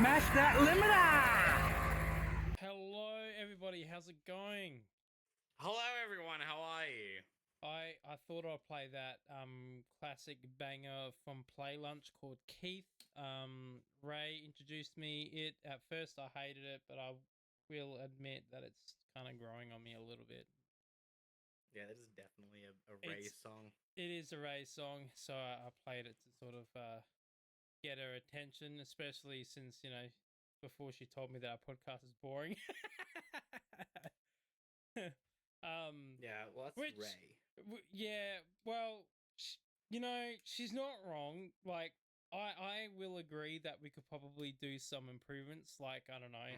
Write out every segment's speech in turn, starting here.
Smash that limiter! Hello, everybody. How's it going? Hello, everyone. How are you? I thought I'd play that classic banger from Play Lunch called Keith. Ray introduced me it. At first, I hated it, but I will admit that it's kind of growing on me a little bit. Yeah, this is definitely a Ray song. It is a Ray song, so I played it to sort of get her attention, especially since, before she told me that our podcast is boring. Yeah, well, that's which, Ray. Yeah, well, she's not wrong. Like, I will agree that we could probably do some improvements. Like, I don't know,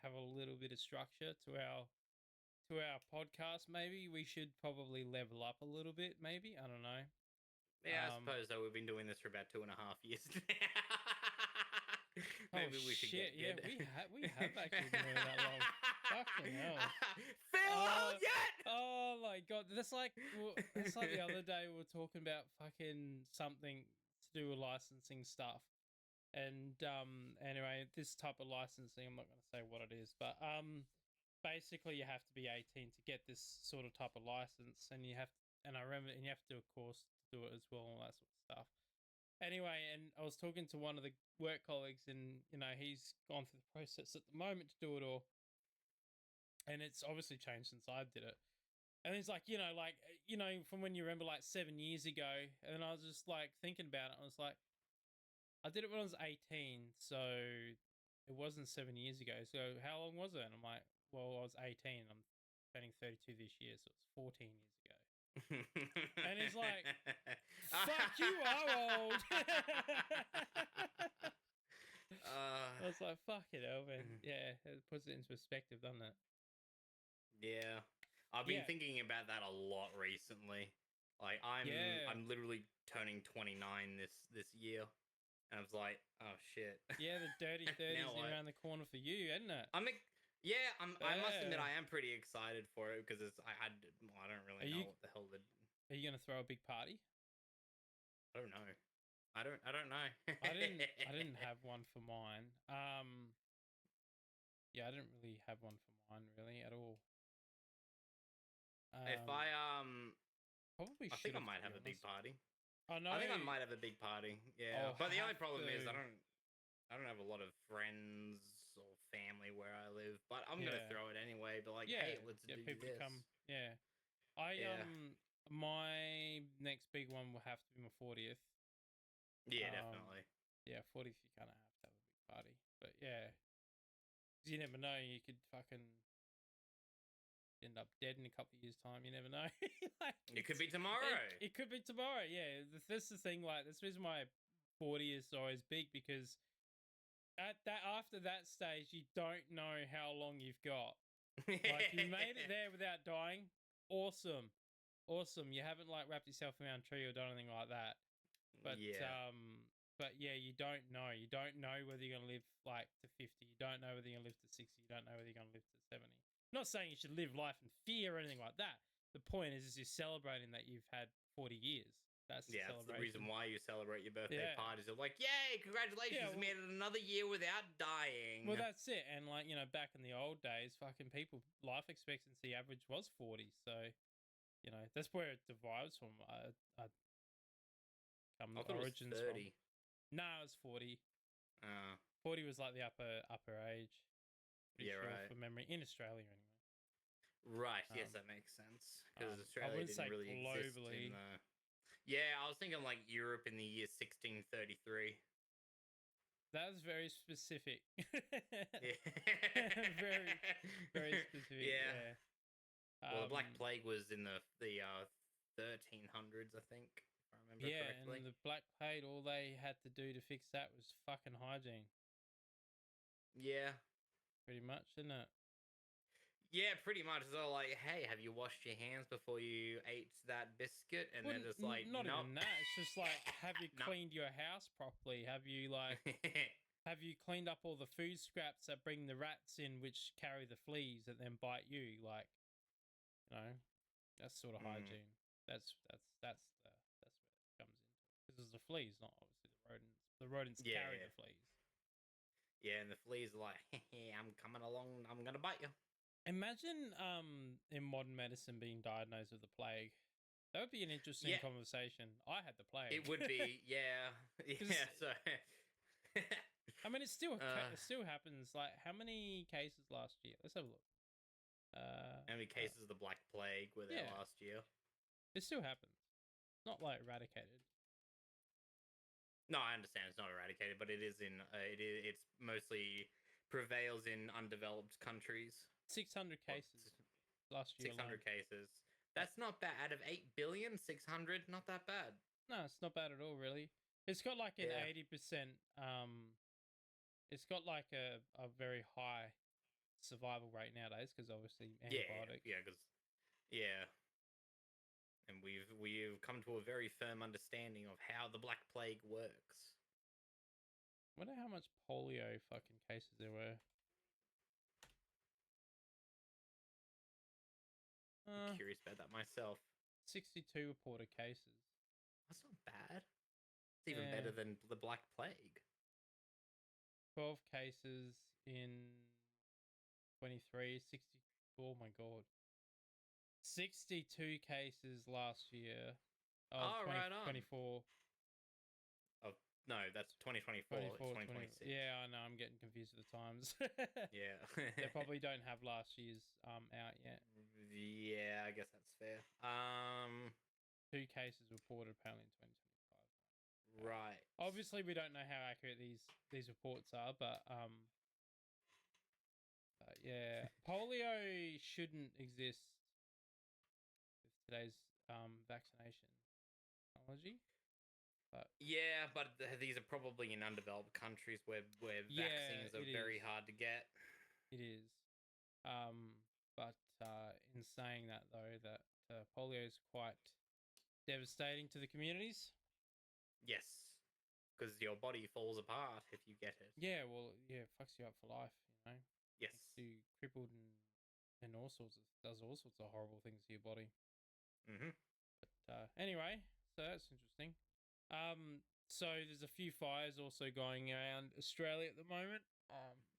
have a little bit of structure to our podcast. Maybe we should probably level up a little bit. Maybe, I don't know. Yeah, I suppose though we've been doing this for about 2.5 years now. Maybe we should get good. Yeah, we have actually been doing that long. Fucking hell. Phil, yet! Oh my god, that's like the other day we were talking about fucking something to do with licensing stuff, and anyway, this type of licensing, I'm not going to say what it is, but basically you have to be 18 to get this sort of type of license, and you have to do a course to do it as well, and all that sort of stuff. Anyway, and I was talking to one of the work colleagues, and he's gone through the process at the moment to do it all, and it's obviously changed since I did it. And it's like, from when you remember like 7 years ago, and I was just like thinking about it. I was like, I did it when I was 18, so it wasn't 7 years ago. So how long was it? And I'm like, well, I was 18. I'm turning 32 this year, so it's 14 years ago. And he's like, fuck, you are old. I was like, fuck it, man. Yeah, it puts it into perspective, doesn't it? Yeah. I've been thinking about that a lot recently. Like I'm literally turning 29 this year. And I was like, oh shit. Yeah, the dirty 30s around the corner for you, isn't it? I must admit I am pretty excited for it because I don't really know what the hell Are you gonna throw a big party? I don't know. I don't know. I didn't have one for mine. Yeah, I didn't really have one for mine really at all. If I probably I think I might have a big party. I know. I think I might have a big party. Yeah, but the only problem is I don't have a lot of friends or family where I live. But I'm gonna throw it anyway. But like, hey, let's do people this. Come. Yeah, my next big one will have to be my 40th. Yeah, definitely. Yeah, 40th. You kind of have to have a big party. But yeah, you never know. You could fucking end up dead in a couple of years' time. You never know. It could be tomorrow. It could be tomorrow. Yeah, this is the thing. Like, that's the reason why 40 is always big, because after that stage, you don't know how long you've got. Like, you made it there without dying. Awesome. You haven't like wrapped yourself around a tree or done anything like that. But you don't know. You don't know whether you're gonna live like to 50. You don't know whether you're gonna live to 60. You don't know whether you're gonna live to 70. I'm not saying you should live life in fear or anything like that. The point is you're celebrating that you've had 40 years. That's the reason why you celebrate your birthday parties. You're like, yay, congratulations, made it another year without dying. Well, that's it. And like, back in the old days, fucking people, life expectancy average was 40. So, that's where it derives from. I thought origins it was 30. No, it was 40. 40 was like the upper age. Right. For memory, in Australia anyway. Right. Yes, that makes sense. Because Australia didn't really exist in the... Yeah, I was thinking like Europe in the year 1633. That was very specific. Yeah. very, very specific. Yeah. Well, the Black Plague was in the 1300s, I think, if I remember correctly. And the Black Plague, all they had to do to fix that was fucking hygiene. Yeah. Pretty much, isn't it? Yeah, pretty much. It's all like, hey, have you washed your hands before you ate that biscuit? And they're just like, not even that. It's just like, have you cleaned your house properly? Have you have you cleaned up all the food scraps that bring the rats in, which carry the fleas that then bite you? Like, that's sort of hygiene. That's where it comes into, because it's the fleas, not obviously the rodents. The rodents carry the fleas. Yeah, and the fleas are like, hey, I'm coming along. I'm gonna bite you. Imagine in modern medicine being diagnosed with the plague. That would be an interesting Yeah, conversation. I had the plague. it would be. Yeah, yeah. So, I mean, uh, it still happens. Like, how many cases last year? Let's have a look. how many cases of the Black Plague were there Yeah, last year? it still happens. Not like eradicated. No, I understand it's not eradicated, but it is in. It's mostly prevails in undeveloped countries. 600 What? cases last year alone. 600 cases. Uh, That's not bad. Out of 8 billion, 600, not that bad. no, it's not bad at all, really. It's got like an Yeah. 80%. It's got like a very high survival rate nowadays because obviously Yeah, antibiotics. yeah, because yeah, and we've come to a very firm understanding of how the Black Plague works. Wonder how much polio fucking cases there were. I'm Uh, curious about that myself. 62 reported cases. That's not bad. It's even Yeah, better than the Black Plague. 12 cases in 23, 60. Oh my god. 62 cases last year of Oh, right on. 2024. Oh no, that's 2024. It's 24, 20. 2026. Yeah, I know. I'm getting confused with the times. Yeah. They probably don't have last year's out yet. Yeah, I guess that's fair. 2 cases reported apparently in 2025. Right. Obviously, we don't know how accurate these reports are, but yeah, polio shouldn't exist with today's vaccination technology. But Yeah, but these are probably in undeveloped countries where yeah, vaccines are it is. very hard to get. It is. Um, but in saying that though, that polio is quite devastating to the communities. Yes, because your body falls apart if you get it. Yeah, well, yeah, it fucks you up for life. Makes Yes. you crippled and all sorts of does all sorts of horrible things to your body. Mm-hmm. Anyway, so that's interesting. So there's a few fires also going around Australia at the moment.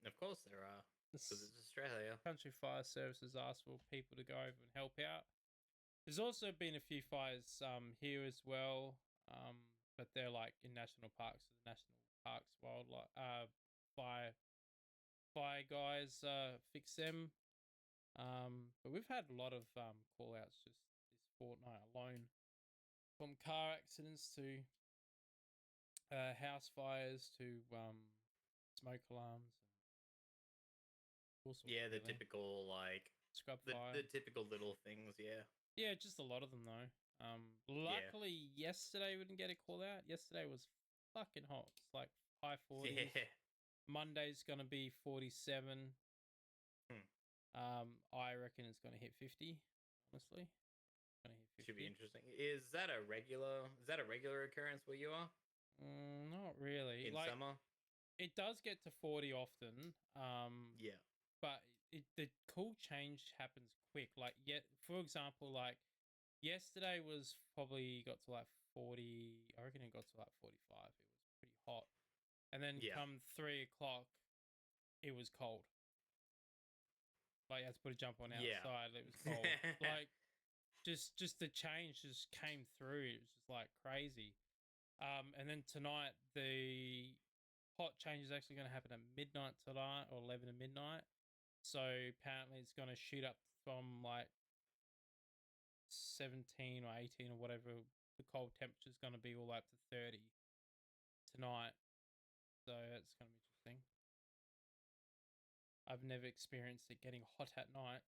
Of course there are, because This it's Australia. country fire services asked for people to go over and help out. There's also been a few fires here as well, but they're like in national parks, so the national parks wildlife fire fire guys fix them. But we've had a lot of call outs just this fortnight alone, from car accidents to house fires to smoke alarms and all sorts, Yeah, the really. typical Scrub the fire. typical little things. Yeah. Yeah, just a lot of them though. Yeah. Luckily yesterday we didn't get a call out. Yesterday was fucking hot. It's like high 40s. Yeah. Monday's gonna be 47. Hmm. I reckon it's gonna hit 50. Honestly, it's gonna hit Should be 50. interesting. Is that a regular? Is that a regular occurrence where you are Not really. in Like summer? it does get to 40 often. Yeah. But the cool change happens quick. Like yet, for example, like yesterday was probably got to like 40. I reckon it got to like 45. It was pretty hot, and then Yeah. come 3 o'clock, it was cold. Like you had to put a jump on Yeah. outside. It was cold. Like just the change just came through. It was just like crazy. And then tonight the hot change is actually going to happen at midnight tonight or 11 to midnight. So apparently it's going to shoot up from like 17 or 18 or whatever the cold temperature is going to be, all up to 30 tonight. So that's going to be interesting. I've never experienced it getting hot at night.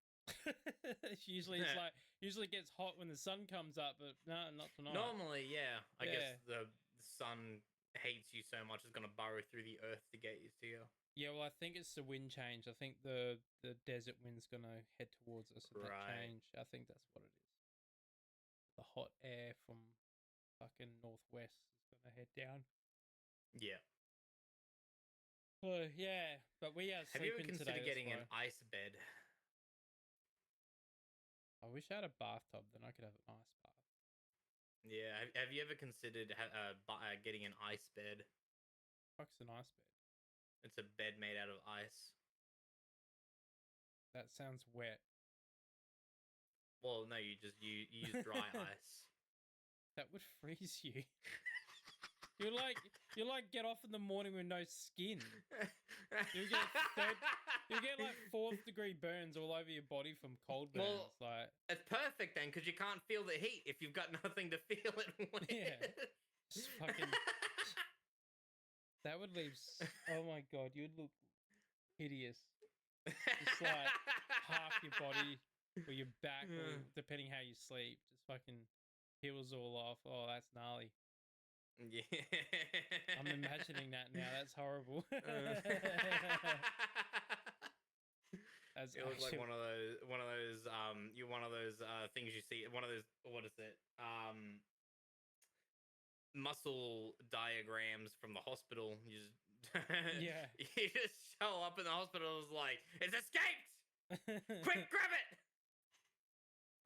Usually it gets hot when the sun comes up, but no, not tonight. Normally, yeah. I guess Yeah. the sun hates you so much it's gonna burrow through the earth to get used to you. Yeah, well, I think it's the wind change. I think the desert wind's gonna head towards us in that Right. change. I think that's what it is. The hot air from fucking northwest is gonna head down. Yeah. Oh yeah, but we are Have you ever sleeping today. considered That's getting an why. ice bed? I wish I had a bathtub, then I could have a nice bath. Yeah. Have you ever considered getting an ice bed? Fuck's a nice bed. It's a bed made out of ice. That sounds wet. Well, no, you use dry ice. That would freeze you. You like get off in the morning with no skin. You get like 4th-degree burns all over your body from cold burns. Well, like it's perfect then, because you can't feel the heat if you've got nothing to feel it with. Yeah, just fucking. That would leave. Oh my god, you'd look hideous. Just like half your body or your back, or depending how you sleep, just fucking peels all off. Oh, that's gnarly. Yeah. I'm imagining that now. That's horrible. That's it looks like one of those things you see, one of those, what is it, muscle diagrams from the hospital. You just Yeah. you just show up in the hospital, it's like, it's escaped, quick, grab it.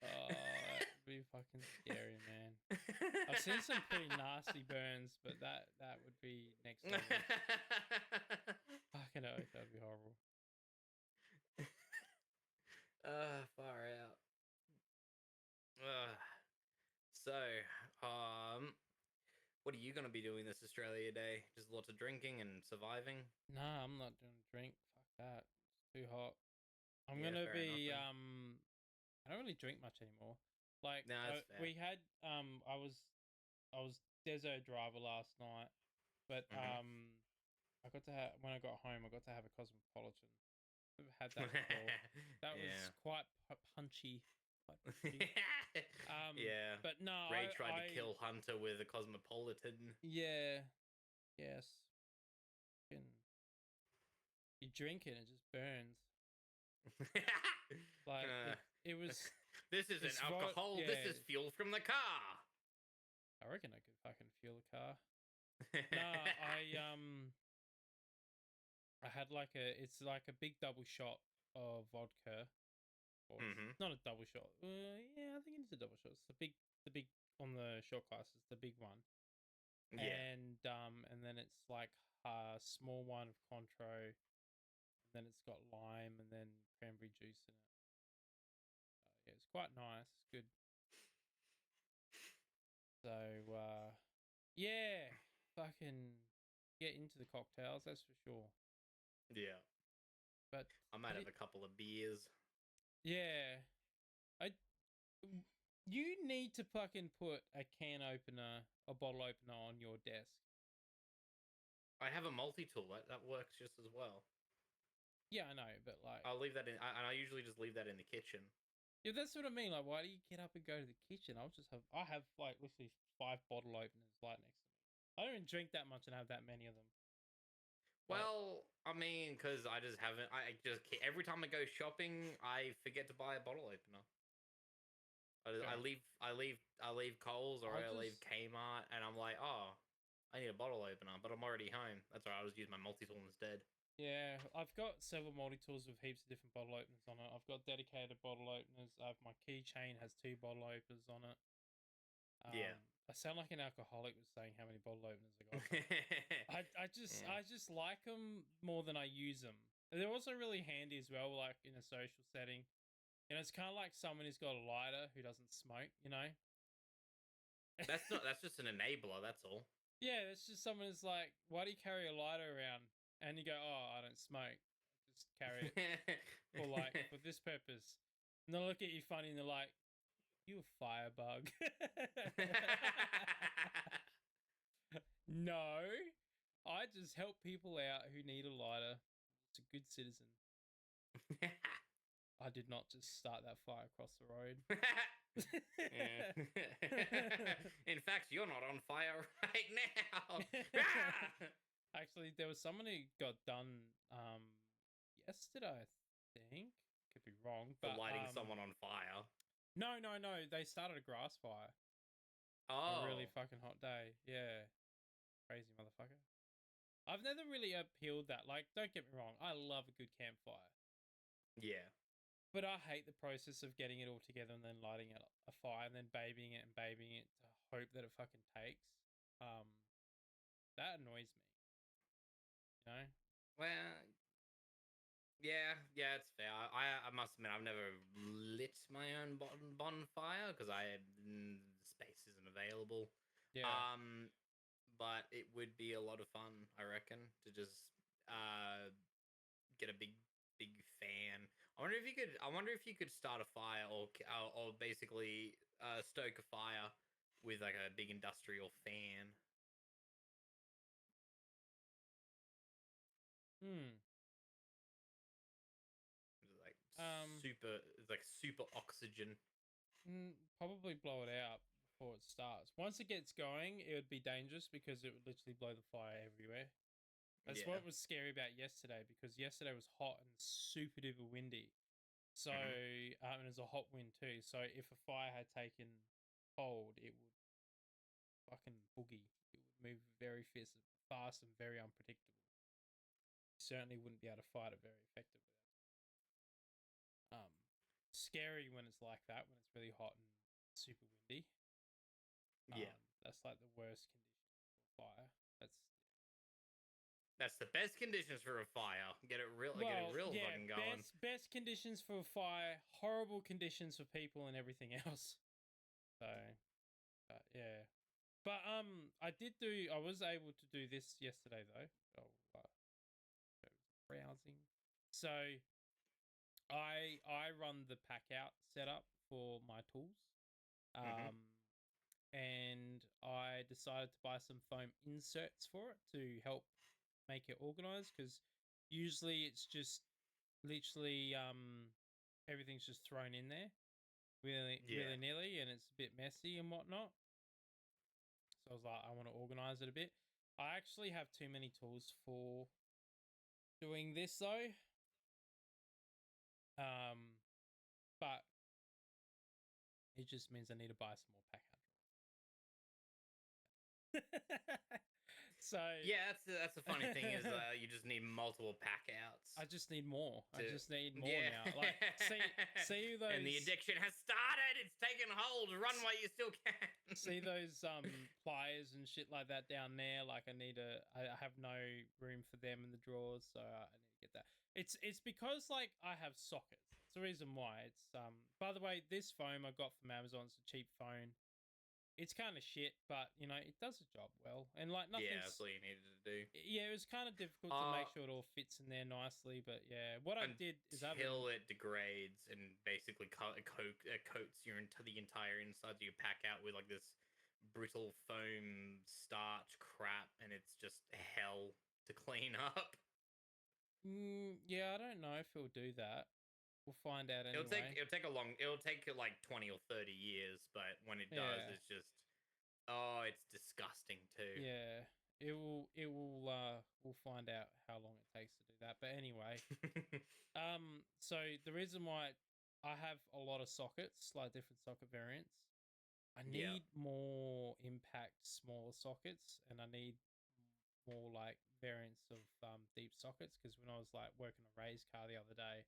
Oh, that'd be fucking scary, man. I've seen some pretty nasty burns, but that would be next level. Fucking oath, that'd be horrible. Far out. So, what are you gonna be doing this Australia Day? Just lots of drinking and surviving? Nah, I'm not doing drink. Fuck that. It's too hot. I'm Yeah, gonna fair be enough, I don't really drink much anymore. Like No, that's fair. we had I was Deso driver last night, but I got to have, when I got home, I got to have a Cosmopolitan. I've had that before. That was quite punchy. Yeah. But no, Ray tried to kill Hunter with a Cosmopolitan. Yeah. Yes. You drink it, it just burns. Like it was. This isn't alcohol. This is fuel from the car. I reckon I could fucking fuel a car. No, I had like it's like a big double shot of vodka. Or it's not a double shot. Yeah, I think it is a double shot. It's the big on the shot glass. It's the big one. Yeah. And then it's like a small one of Cointreau, and then it's got lime and then cranberry juice in it. Yeah, it's quite nice. It's good. So yeah, fucking get into the cocktails. That's for sure. Yeah. But I might have a couple of beers. Yeah, you need to fucking put a can opener, a bottle opener on your desk. I have a multi-tool. That works just as well. Yeah, I know, but like, I'll leave that in, and I usually just leave that in the kitchen. Yeah, that's what I mean. Like, why do you get up and go to the kitchen? I have like literally 5 bottle openers right next to me. I don't even drink that much and have that many of them. Well, I mean, because I just haven't. Every time I go shopping, I forget to buy a bottle opener. I leave Coles or I leave Kmart, and I'm like, oh, I need a bottle opener, but I'm already home. That's why I'll just use my multi-tool instead. Yeah, I've got several multi-tools with heaps of different bottle openers on it. I've got dedicated bottle openers. My keychain has 2 bottle openers on it. Yeah. I sound like an alcoholic with saying how many bottle openers I got. I just like them more than I use them. They're also really handy as well, like in a social setting. You know, it's kind of like someone who's got a lighter who doesn't smoke, you know? That's just an enabler, that's all. Yeah, it's just someone who's like, why do you carry a lighter around? And you go, oh, I don't smoke. Just carry it for this purpose. And they'll look at you funny and they're like, you a firebug. No, I just help people out who need a lighter. It's a good citizen. I did not just start that fire across the road. In fact, you're not on fire right now. Actually, there was someone who got done yesterday, I think. Could be wrong. For but lighting someone on fire. No. They started a grass fire. Oh. A really fucking hot day. Yeah. Crazy motherfucker. I've never really appealed that. Like, don't get me wrong. I love a good campfire. Yeah. But I hate the process of getting it all together and then lighting it a fire and then babying it to hope that it fucking takes. That annoys me. You know? Well, yeah, it's fair. I must admit I've never lit my own bonfire because space isn't available. Yeah. Um, but it would be a lot of fun, I reckon, to just get a big fan. I wonder if you could. I wonder if you could start a fire or basically stoke a fire with like a big industrial fan. Hmm. Like Um. super oxygen. Probably blow it out before it starts. Once it gets going, it would be dangerous because it would literally blow the fire everywhere. That's Yeah. what was scary about yesterday because yesterday was hot and super duper windy. So, Hmm. and it was a hot wind too. So, if a fire had taken hold, it would fucking boogie. It would move very fast and very unpredictable. You certainly wouldn't be able to fight it very effectively. Scary when it's like that, when it's really hot and super windy. Yeah. That's like the worst condition for fire. That's the best conditions for a fire. Get it Well, real yeah, fucking going. best conditions for a fire, horrible conditions for people and everything else. So, yeah. But I was able to do this yesterday though. Oh, browsing. So I run the pack out setup for my tools. Hmm. Um, and I decided to buy some foam inserts for it to help make it organized because usually it's just literally everything's just thrown in there Yeah. willy nilly and it's a bit messy and whatnot. So I was like, I want to organize it a bit. I actually have too many tools for doing this though. Um, but it just means I need to buy some more pack out drawers. So Yeah, that's the funny thing is you just need multiple pack outs I just need more. I to just need more yeah. now. Like see And the those addiction has started. It's taken hold. Run while you still see can. those pliers and shit like that down there. Like I have no room for them in the drawers, so I need to get that. It's because like I have sockets. It's the reason why. It's by the way, this foam I got from Amazon. It's a cheap phone. It's kind of shit, but you know it does the job well. And like Yeah, that's nothing's all you needed to do. yeah, it was kind of difficult to Uh make sure it all fits in there nicely. But yeah, what I did is I haven't. until it degrades and basically coats the entire inside of your pack out with like this brittle foam starch crap, and it's just hell to clean up. Yeah, I don't know if he'll do that. We'll find out anyway. It'll take like 20 or 30 years, but when it does, Yeah, it's just oh, it's disgusting too. yeah. It will. We'll find out how long it takes to do that. But anyway, so the reason why I have a lot of sockets, like different socket variants, I Yeah. need more impact smaller sockets, and I need more like variants of deep sockets because when I was like working on Ray's car the other day,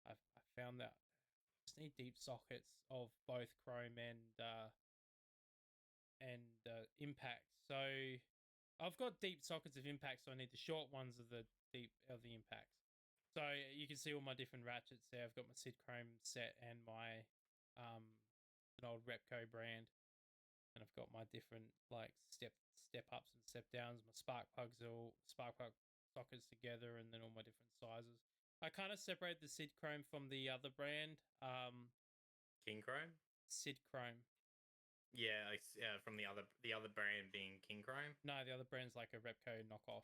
I found that I just need deep sockets of both chrome and impact. So I've got deep sockets of impact, so I need the short ones of the impacts. So you can see all my different ratchets there. I've got my Sid Chrome set and my an old Repco brand, and I've got my different like step ups and step downs. My spark plug sockets together, and then all my different sizes. I kind of separate the Sid Chrome from the other brand, King Chrome. Sid Chrome. Yeah, from the other brand being King Chrome. No, the other brand's like a Repco knockoff.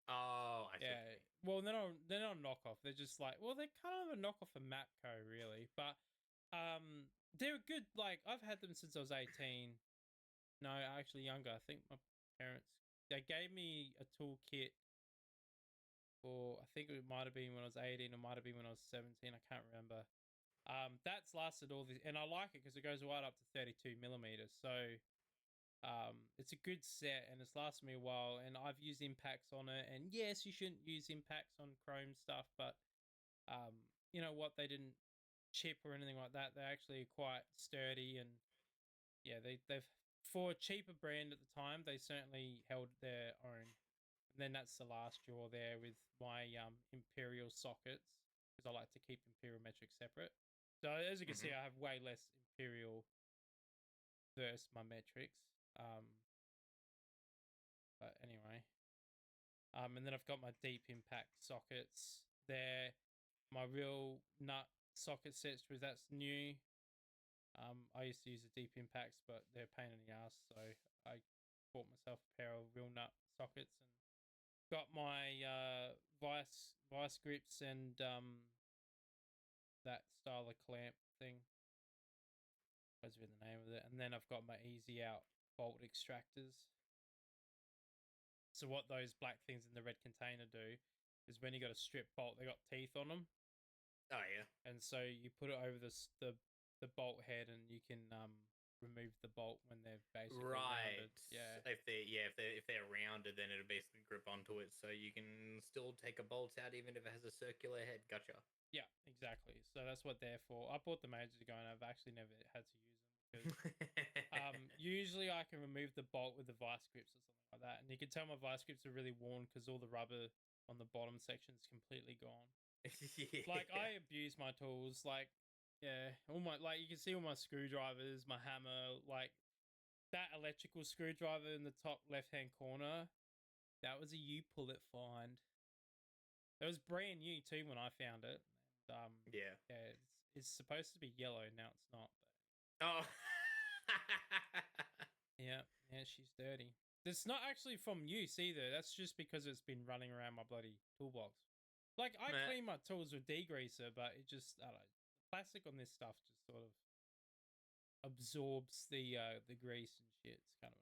Oh, I see what you Yeah. mean. Well, they're not a knockoff. They're just like they're kind of a knockoff of Mapco, really. But they're good. Like I've had them since I was 18. No, actually younger. I think my parents they gave me a toolkit for I think it might have been when I was 18 or might have been when I was 17. I can't remember. That's lasted all this, and I like it because it goes right up to 32 millimeters. So it's a good set and it's lasted me a while, and I've used impacts on it. And yes, you shouldn't use impacts on chrome stuff, but you know what? They didn't chip or anything like that. They're actually quite sturdy, and yeah, they've for a cheaper brand at the time, they certainly held their own. then that's the last drawer there with my imperial sockets, because I like to keep imperial metric separate. So as you can see, I have way less imperial versus my metrics. But anyway, and then I've got my deep impact sockets there. My real nut socket sets, because that's new. I used to use the deep impacts, but they're a pain in the ass, so I bought myself a pair of real nut sockets and got my vice grips and that style of clamp thing. What's been the name of it? And then I've got my easy out bolt extractors. So what those black things in the red container do is when you got a strip bolt, they got teeth on them. Oh yeah. And so you put it over the bolt head, and you can remove the bolt when they're basically rounded. Yeah. If they're rounded, then it'll basically grip onto it, so you can still take a bolt out even if it has a circular head. Gotcha. Yeah, exactly. So that's what they're for. I bought them ages ago, and I've actually never had to use them because usually I can remove the bolt with the vice grips or something like that, and you can tell my vice grips are really worn because all the rubber on the bottom section is completely gone. Yeah. Like, I abuse my tools. Like, yeah, all my, like, you can see all my screwdrivers, my hammer, like that electrical screwdriver in the top left-hand corner. That was a U pull it find. It was brand new too when I found it. And Yeah. it's supposed to be yellow, now it's not. But Oh. yeah, she's dirty. It's not actually from use either. That's just because it's been running around my bloody toolbox. Like, I clean my tools with degreaser, but it just, I don't know, the plastic on this stuff just sort of absorbs the grease and shit. It's kind of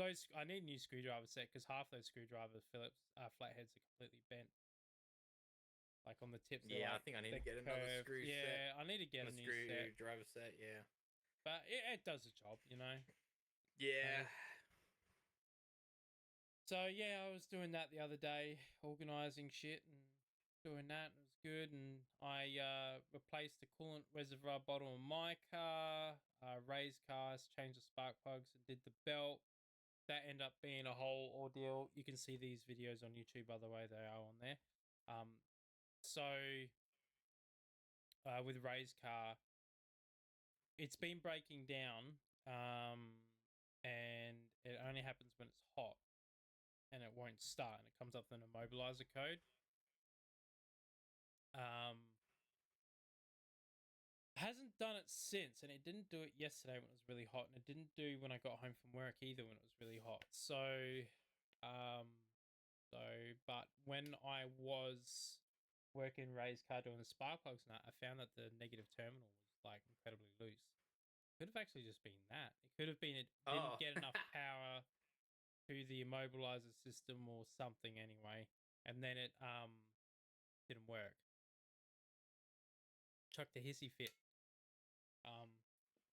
annoying. I need a new screwdriver set because half those screwdriver Phillips flatheads are completely bent. Like on the tips. Yeah, like, I think I need to get another screw set. Yeah, I need to get a new screwdriver set. Yeah, but it does the job, you know. Yeah. So yeah, I was doing that the other day, organizing shit and doing that. It was good, and I replaced the coolant reservoir bottle on my car, raised cars, changed the spark plugs, and did the belt. That ended up being a whole ordeal. You can see these videos on YouTube, by the way, they are on there. So with raised car, it's been breaking down, and it only happens when it's hot. And it won't start, and it comes up with an immobilizer code. Hasn't done it since, and it didn't do it yesterday when it was really hot, and it didn't do when I got home from work either when it was really hot. But when I was working raised car doing the spark plugs and that, I found that the negative terminal was like incredibly loose. It could have actually just been that. It could have been it didn't get enough power to the immobilizer system or something anyway, and then it didn't work. Chucked a hissy fit.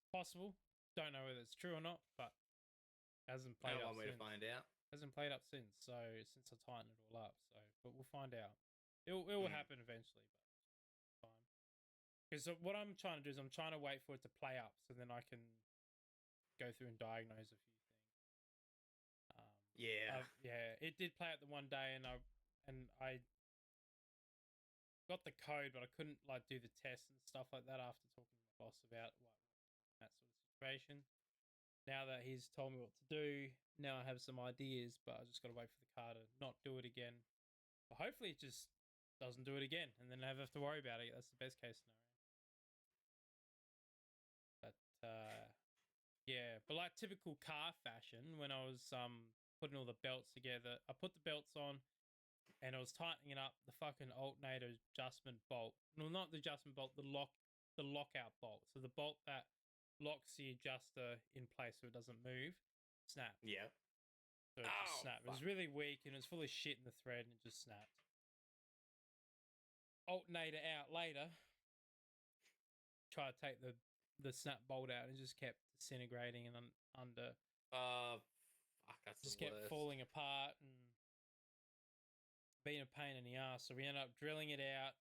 Possible. Don't know whether it's true or not, but hasn't played up one way since. to find out. Hasn't played up since. So since I tightened it all up, but we'll find out. It will happen eventually, but time. Because what I'm trying to do is I'm trying to wait for it to play up, so then I can go through and diagnose a few things. It did play out the one day, and I got the code, but I couldn't like do the test and stuff like that after talking to my boss about that sort of situation. Now that he's told me what to do, now I have some ideas, but I just got to wait for the car to not do it again. But hopefully it just doesn't do it again, and then I never have to worry about it. That's the best case scenario. But but like typical car fashion, when I was putting all the belts together, I put the belts on, and I was tightening up the fucking alternator adjustment bolt. No, not the adjustment bolt, the lockout bolt. So the bolt that locks the adjuster in place so it doesn't move, snapped. Yeah. So it just snapped. It was really weak, and it was full of shit in the thread, and it just snapped. Alternator out later. Try to take the snap bolt out, and it just kept disintegrating and under. Fuck, that's just the kept worst. falling apart and being a pain in the ass. So we ended up drilling it out,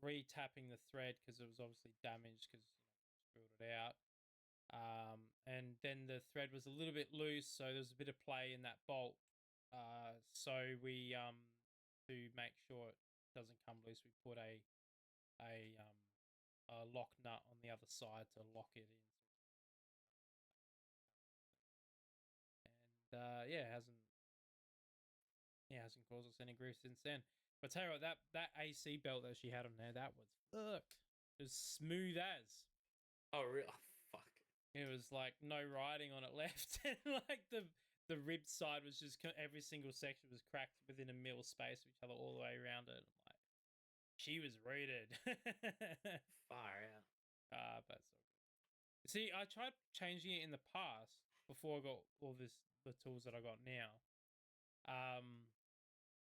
re-tapping the thread because it was obviously damaged because drilled it out. And then the thread was a little bit loose, so there was a bit of play in that bolt. So we to make sure it doesn't come loose, we put a a lock nut on the other side to lock it in. And hasn't caused us any grief since then. But tell you what, that AC belt that she had on there, that was fuck, as smooth as. Oh, real? Oh, fuck. It was like no riding on it left, and like the rib side was just every single section was cracked within a mil space of each other all the way around it. I'm like, she was rooted. Far out. But so good. See, I tried changing it in the past before I got all the tools that I got now.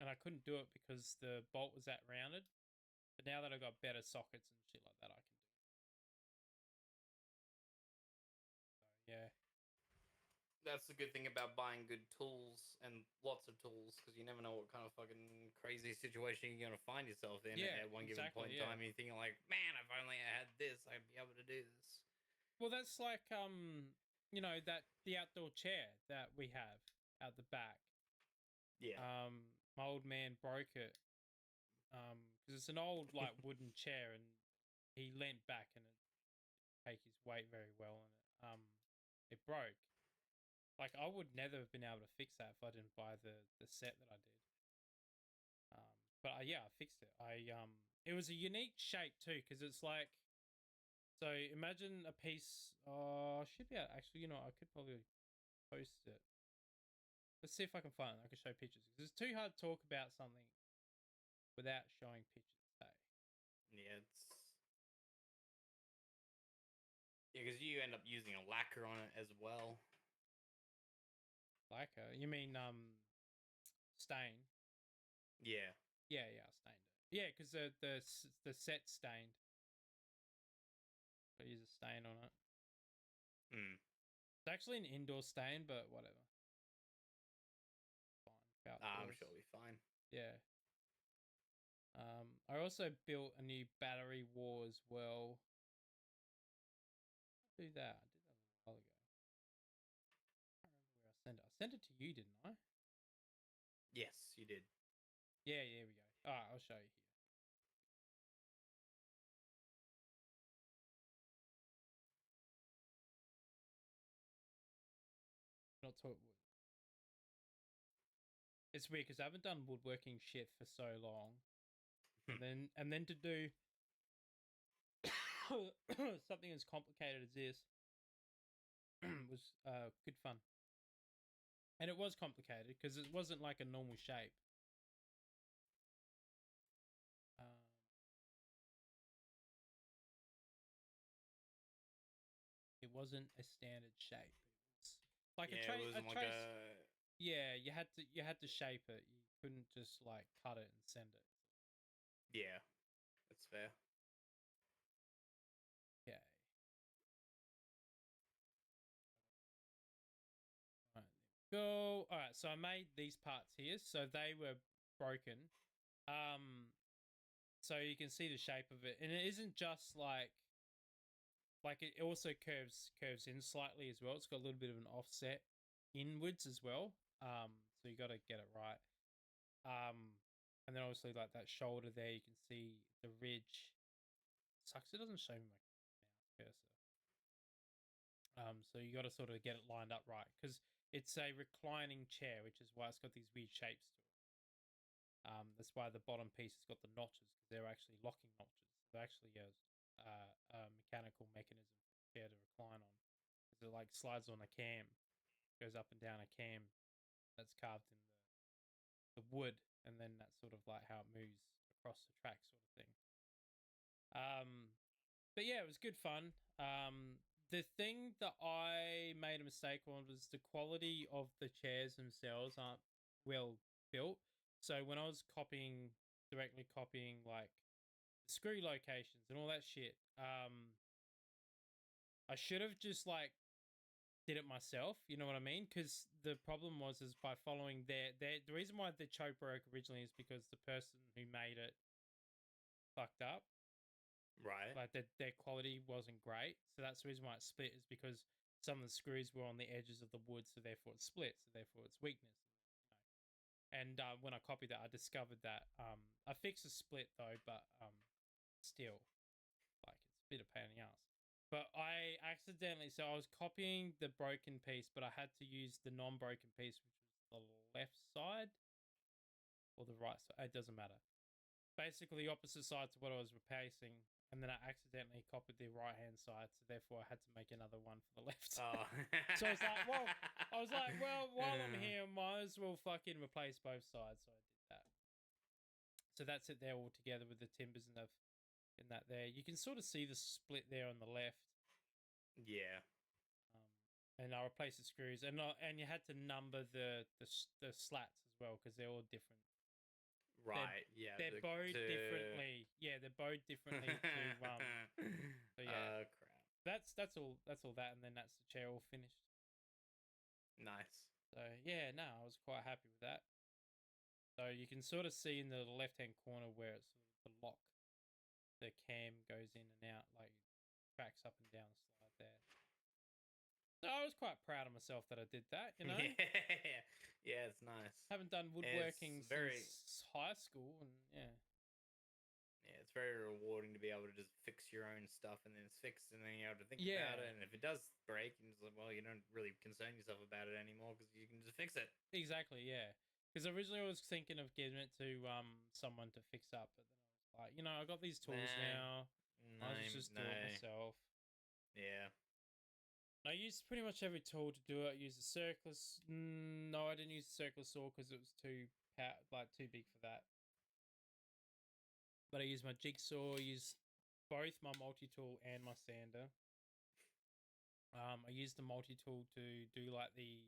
And I couldn't do it because the bolt was that rounded. But now that I've got better sockets and shit like that, I can do it. So yeah. That's the good thing about buying good tools and lots of tools, because you never know what kind of fucking crazy situation you're gonna find yourself in Yeah, at one given exactly, point in yeah. time. And you're thinking like, man, if only I had this, I'd be able to do this. Well, that's like that the outdoor chair that we have out the back. Yeah. My old man broke it. Because it's an old like wooden chair, and he leant back and it take his weight very well, and it broke. Like I would never have been able to fix that if I didn't buy the set that I did. But yeah, I fixed it. It was a unique shape too, because it's like, so imagine a piece. Oh, I should be able, actually. I could probably post it. Let's see if I can find it. I can show pictures because it's too hard to talk about something without showing pictures. Hey, Yeah, because you end up using a lacquer on it as well. lacquer? You mean stain? Yeah. Yeah, I stained it. Yeah, because the set stained. I use a stain on it. Hmm. It's actually an indoor stain, but whatever. Fine. I'm Outdoors. sure we'll be fine. Yeah. I also built a new battery wall as well. Do that. I did that a while ago. I can't remember where I sent it. I sent it to you, didn't I? Yes, you did. Yeah, here we go. All right, I'll show you here. Not talk wood. It's weird because I haven't done woodworking shit for so long, and then to do something as complicated as this was good fun. And it was complicated because it wasn't like a normal shape. Um, it wasn't a standard shape. It was like yeah, it wasn't like trace. a. Yeah, you had to shape it. You couldn't just like cut it and send it. Yeah, that's fair. Okay. All right, go. All right, so I made these parts here. So they were broken. So you can see the shape of it, and it isn't just like it also curves in slightly as well. It's got a little bit of an offset inwards as well. So you got to get it right. And then obviously like that shoulder there, you can see the ridge. Sucks it doesn't show me my mouse cursor. So you got to sort of get it lined up right because it's a reclining chair, which is why it's got these weird shapes to it. That's why the bottom piece has got the notches because they're actually locking notches. They're actually a mechanical mechanism for the chair to recline on because it like slides on a cam, goes up and down a cam that's carved in the wood, and then that's sort of like how it moves across the track, sort of thing. But yeah, it was good fun. The thing that I made a mistake on was the quality of the chairs themselves aren't well built. So when I was directly copying like the screw locations and all that shit, I should have just like did it myself. You know what I mean? Because the problem is by following the reason why the choke broke originally is because the person who made it fucked up. Right. Like their quality wasn't great, so that's the reason why it split. Is because some of the screws were on the edges of the wood, so therefore it split. So therefore its weakness. And when I copied that, I discovered that I fixed the split though, but still, like it's a bit of pain in the ass. But I accidentally, so I was copying the broken piece, but I had to use the non-broken piece, which was the left side or the right side. It doesn't matter. Basically, the opposite side to what I was replacing, and then I accidentally copied the right hand side, so therefore I had to make another one for the left. Oh. So I was like, well, while I'm here, might as well fucking replace both sides. So I did that. So that's it there all together with the timbers and in that there. You can sort of see the split there on the left. Yeah. And I replaced the screws, and you had to number the slats as well because they're all different. Right. Yeah. They're bowed differently. Yeah, they're bowed differently to So yeah. Crap. That's all that, and then that's the chair all finished. Nice. So yeah, no, I was quite happy with that. So you can sort of see in the left hand corner where it's sort of the lock, the cam goes in and out, like tracks up and down the slide there. So I was quite proud of myself that I did that, you know? Yeah, it's nice. Haven't done woodworking since high school, and yeah. Yeah, it's very rewarding to be able to just fix your own stuff and then it's fixed and then you're able to think about it. And if it does break, you just like, well, you don't really concern yourself about it anymore because you can just fix it. Exactly, yeah. Because originally I was thinking of giving it to someone to fix up, but then I was like, you know, I got these tools now. I just do it myself. Yeah. I used pretty much every tool to do it. I used a circular. No, I didn't use a circular saw because it was too big for that. But I used my jigsaw. I used both my multi-tool and my sander. I used the multi-tool to do like the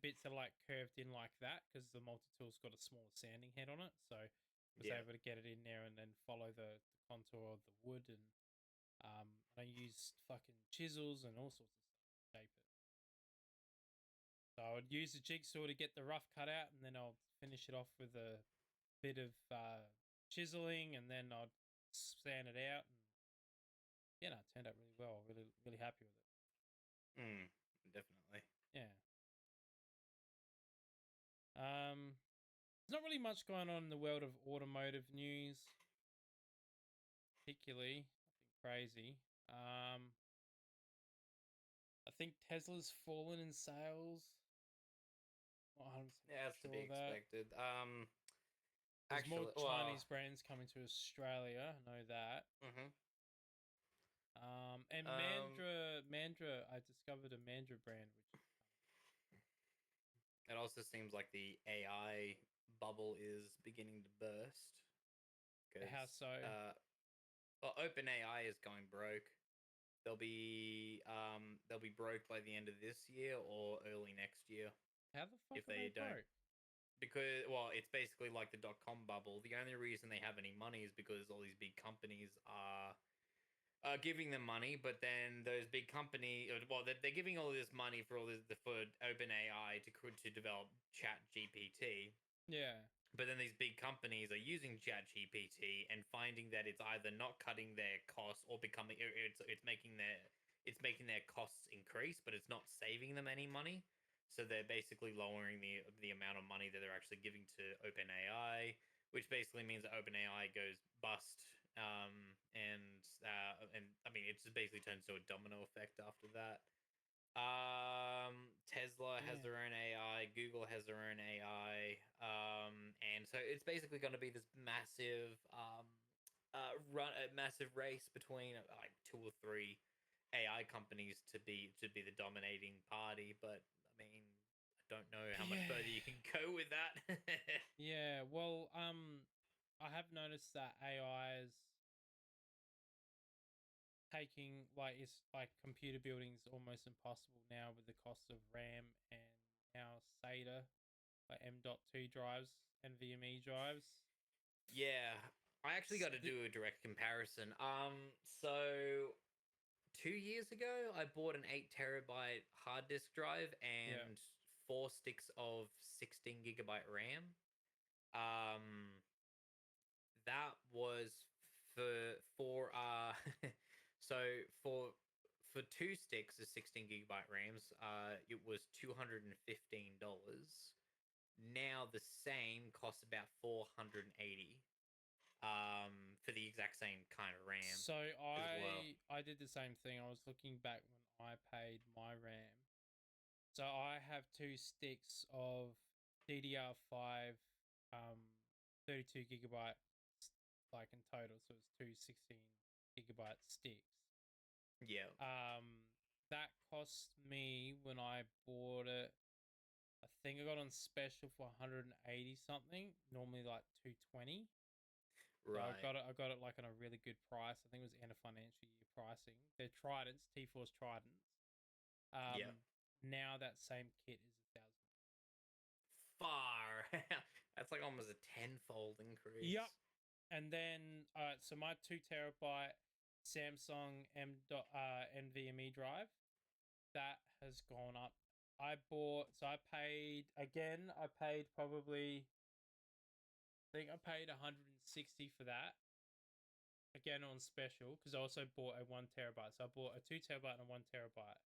bits that are like curved in like that because the multi-tool's got a smaller sanding head on it, so I was able to get it in there and then follow the contour of the wood, and I used fucking chisels and all sorts of stuff to shape it. So I would use the jigsaw to get the rough cut out, and then I'll finish it off with a bit of chiseling, and then I'd sand it out, and yeah, no, it turned out really well. Really, really happy with it. Definitely. Yeah. There's not really much going on in the world of automotive news, particularly. Nothing crazy. I think Tesla's fallen in sales. Yeah, that's to be expected. There's more Chinese brands coming to Australia. I know that. And Mandra, I discovered a Mandra brand, which it also seems like the AI bubble is beginning to burst. How so? Well, OpenAI is going broke. They'll be broke by the end of this year or early next year. How the fuck if they don't? Broke? Because it's basically like the .com bubble. The only reason they have any money is because all these big companies are giving them money, but then those big companies, well, they're giving all this money for for OpenAI to develop Chat GPT. Yeah. But then these big companies are using Chat GPT and finding that it's either not cutting their costs or it's making their costs increase, but it's not saving them any money. So they're basically lowering the amount of money that they're actually giving to OpenAI, which basically means that OpenAI goes bust. And I mean, it just basically turns to a domino effect after that. Tesla has their own AI, Google has their own AI, and so it's basically going to be this massive massive race between like 2 or 3 AI companies to be the dominating party. But I mean, I don't know how much further you can go with that. Yeah, well, I have noticed that AI is taking it's like computer building is almost impossible now with the cost of RAM and now SATA, like M.2 drives, NVMe drives. Yeah, I actually got to do a direct comparison. So 2 years ago, I bought an 8 terabyte hard disk drive and 4 sticks of 16 gigabyte RAM. That was for so for 2 sticks of 16 gigabyte RAMs, it was $215. now the same costs about 480 for the exact same kind of RAM So as well. I did the same thing. I was looking back when I paid my RAM. So I have two sticks of DDR5 um 32 gigabyte like in total, so it's two 16 gigabyte sticks. Yeah. That cost me when I bought it. I think I got on special for 180 something. Normally like 220. So Right. I got it like on a really good price. I think it was end of financial year pricing. They're Tridents, T-Force Tridents. Yeah. Now that same kit is 1,000. Far. That's like almost a tenfold increase. Yep. And then so my 2 terabyte Samsung NVMe drive that has gone up. I paid again. I paid probably. I think I paid 160 for that again on special because I also bought a 1 terabyte. So I bought a 2 terabyte and a 1 terabyte.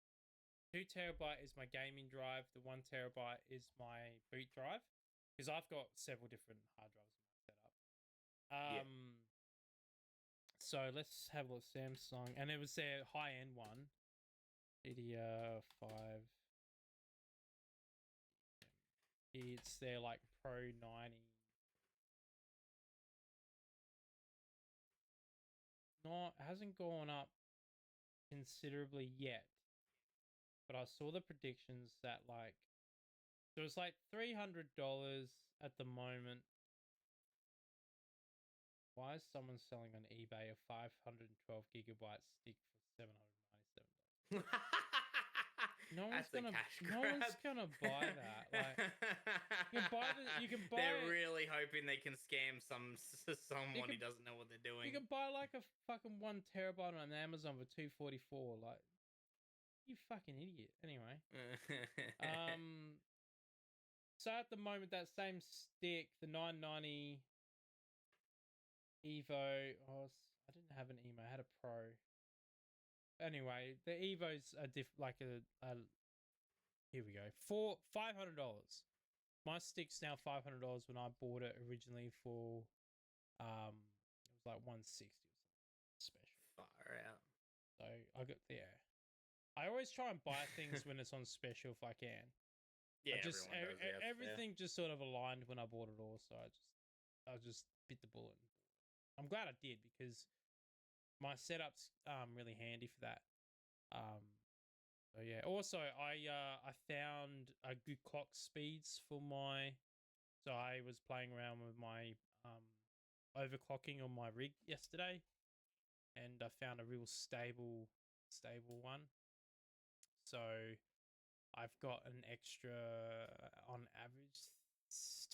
2 terabyte is my gaming drive. The 1 terabyte is my boot drive because I've got several different hard drives in my setup. Yeah. So let's have a look. Samsung, and it was their high end one, DDR5. It's their like Pro 90. Not hasn't gone up considerably yet, but I saw the predictions that like so it's like $300 at the moment. Why is someone selling on eBay a 512 gigabyte stick for $797? No one's That's a gonna cash no grab. one's gonna buy that. Like you can buy They're it. really hoping they can scam You someone who can doesn't know what they're you doing. can buy like a fucking 1 terabyte on Amazon for 244. Like you fucking idiot. Anyway, um, so at the moment that same stick, the 990 Evo. Oh, I didn't have an Emo. I had a Pro. Anyway, the Evos are like a. Here we go. $500. My stick's now $500 when I bought it originally for it was like 160 or something special. Far out. So I got I always try and buy things when it's on special if I can. Yeah, I just everyone does. Yeah, that's fair. everything just sort of aligned when I bought it all, so I just bit the bullet. I'm glad I did because my setup's really handy for that. So yeah. Also, I found a good clock speeds for my. So I was playing around with my overclocking on my rig yesterday, and I found a real stable one. So I've got an extra on average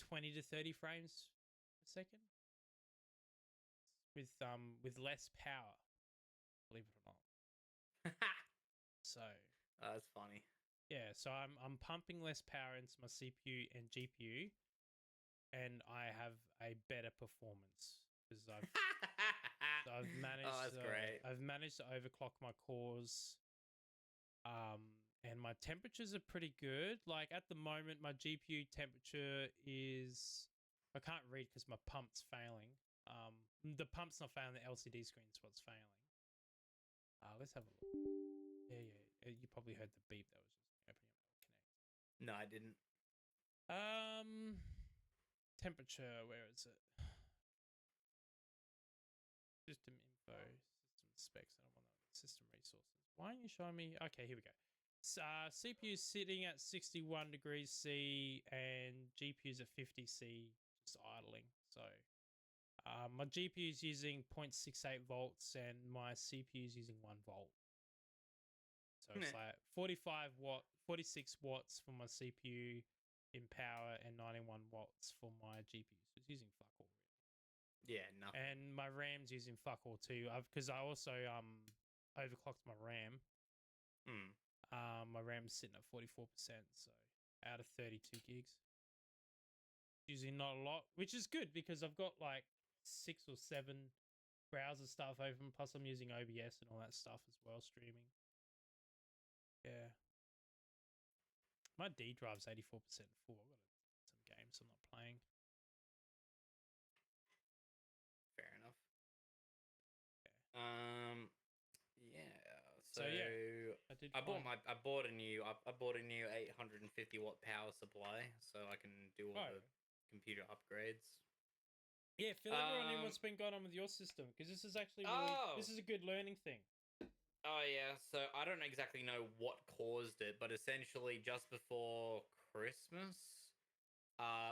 20 to 30 frames a second with less power, believe it or not. So That's funny. yeah, so I'm pumping less power into my CPU and GPU, and I have a better performance because I've Oh, managed that's great. I've managed to overclock my cores. And my temperatures are pretty good. Like at the moment, my GPU temperature is I can't read because my pump's failing. The pump's not failing. The LCD screen's what's failing. Let's have a look. Yeah. You probably heard the beep that was just opening up Connect. No, I didn't. Temperature. Where is it? System info, system specs. I don't want that. System resources. Why aren't you showing me? Okay, here we go. CPU sitting at 61 degrees C and GPU's at 50 C, just idling. So my GPU is using 0.68 volts and my CPU is using 1 volt. So it's like 46 watts for my CPU in power and 91 watts for my GPU. So it's using fuck all really. Yeah, nothing. And my RAM's using fuck all too. Because I also overclocked my RAM. My RAM's sitting at 44%, so out of 32 gigs. Using not a lot, which is good because I've got like 6 or 7 browser stuff open, plus I'm using OBS and all that stuff as well, streaming. Yeah. My D drive's 84% full. I've got some games playing. Fair enough. Yeah. Yeah. So yeah, I did. I bought a new 850 watt power supply so I can do all the computer upgrades. Yeah, fill everyone in what's been going on with your system, because this is actually this is a good learning thing. Oh yeah, so I don't exactly know what caused it, but essentially just before Christmas,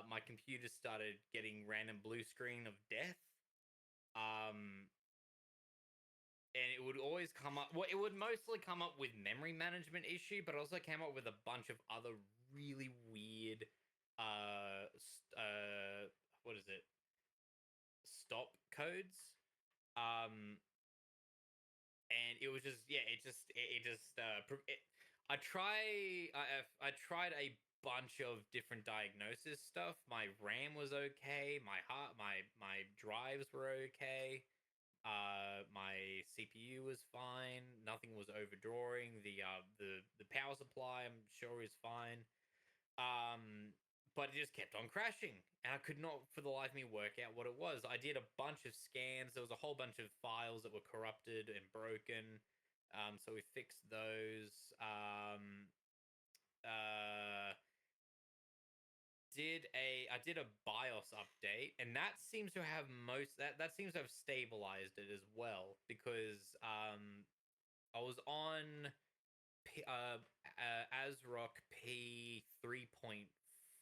my computer started getting random blue screen of death. And it would always come up. Well, it would mostly come up with memory management issue, but also came up with a bunch of other really weird, what is it? Stop codes. Um, and it was just yeah, it just I tried a bunch of different diagnosis stuff. My RAM was okay. My drives were okay. My CPU was fine. Nothing was overdrawing. The power supply I'm sure is fine. Um, but it just kept on crashing, and I could not for the life of me work out what it was. I did a bunch of scans. There was a whole bunch of files that were corrupted and broken. So we fixed those. Uh, I did a BIOS update, and that seems to have that seems to have stabilized it as well, because I was on ASRock P 3.5,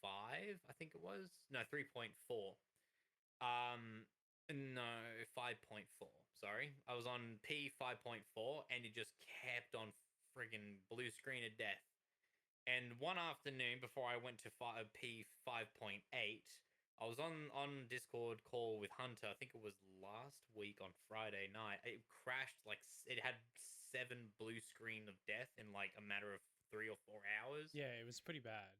I think it was. No, 3.4. Um no, 5.4. Sorry. I was on P 5.4 and it just kept on friggin' blue screen of death. And one afternoon before I went to P 5.8, I was on Discord call with Hunter. I think it was last week on Friday night. It crashed like it had 7 blue screen of death in like a matter of 3 or 4 hours. Yeah, it was pretty bad.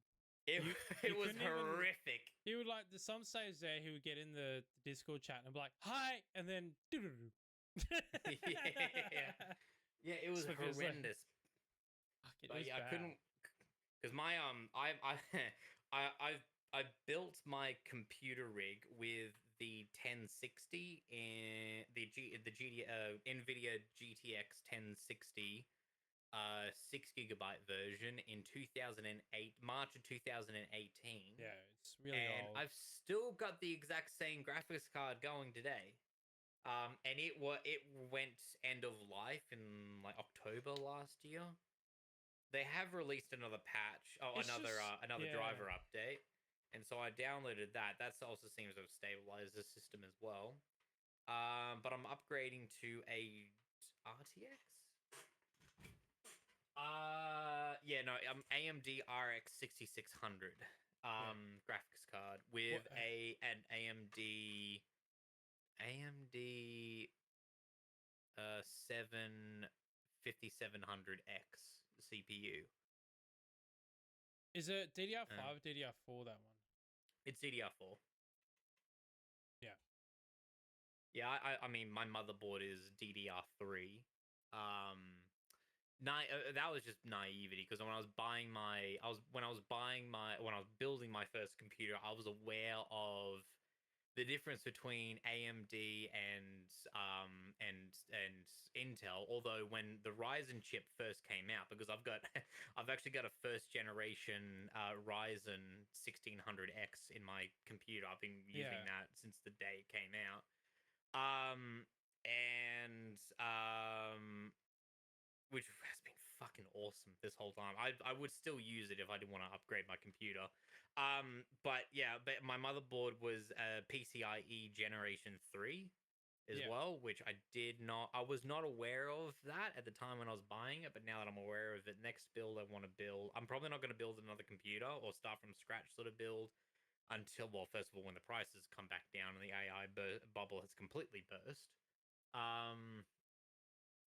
It it was horrific. He would like the some saves there. He would get in the Discord chat and be like, "Hi," and then yeah, yeah, it was horrendous. But yeah, I couldn't, because my I I built my computer rig with the 1060 and the Nvidia GTX 1060 6 GB version in 2008, March of 2018. Yeah, it's really and old. I've still got the exact same graphics card going today. And it went end of life in like October last year. They have released another patch, another driver update, and so I downloaded that. That also seems to have stabilized the system as well. But I'm upgrading to a RTX. Yeah, no, AMD RX 6600 graphics card with an AMD 5700X CPU. Is it DDR5 or DDR4, that one? It's DDR4. Yeah. Yeah, I mean, my motherboard is DDR3. That was just naivety, because when I was building my first computer, I was aware of the difference between AMD and Intel. Although when the Ryzen chip first came out, because I've actually got a first generation Ryzen 1600X in my computer. I've been using that since the day it came out. Which has been fucking awesome this whole time. I would still use it if I didn't want to upgrade my computer. But my motherboard was PCIe Generation 3 as well, which I was not aware of that at the time when I was buying it, but now that I'm aware of it, next build I want to build, I'm probably not going to build another computer or start from scratch sort of build until, well, first of all, when the prices come back down and the AI bubble has completely burst.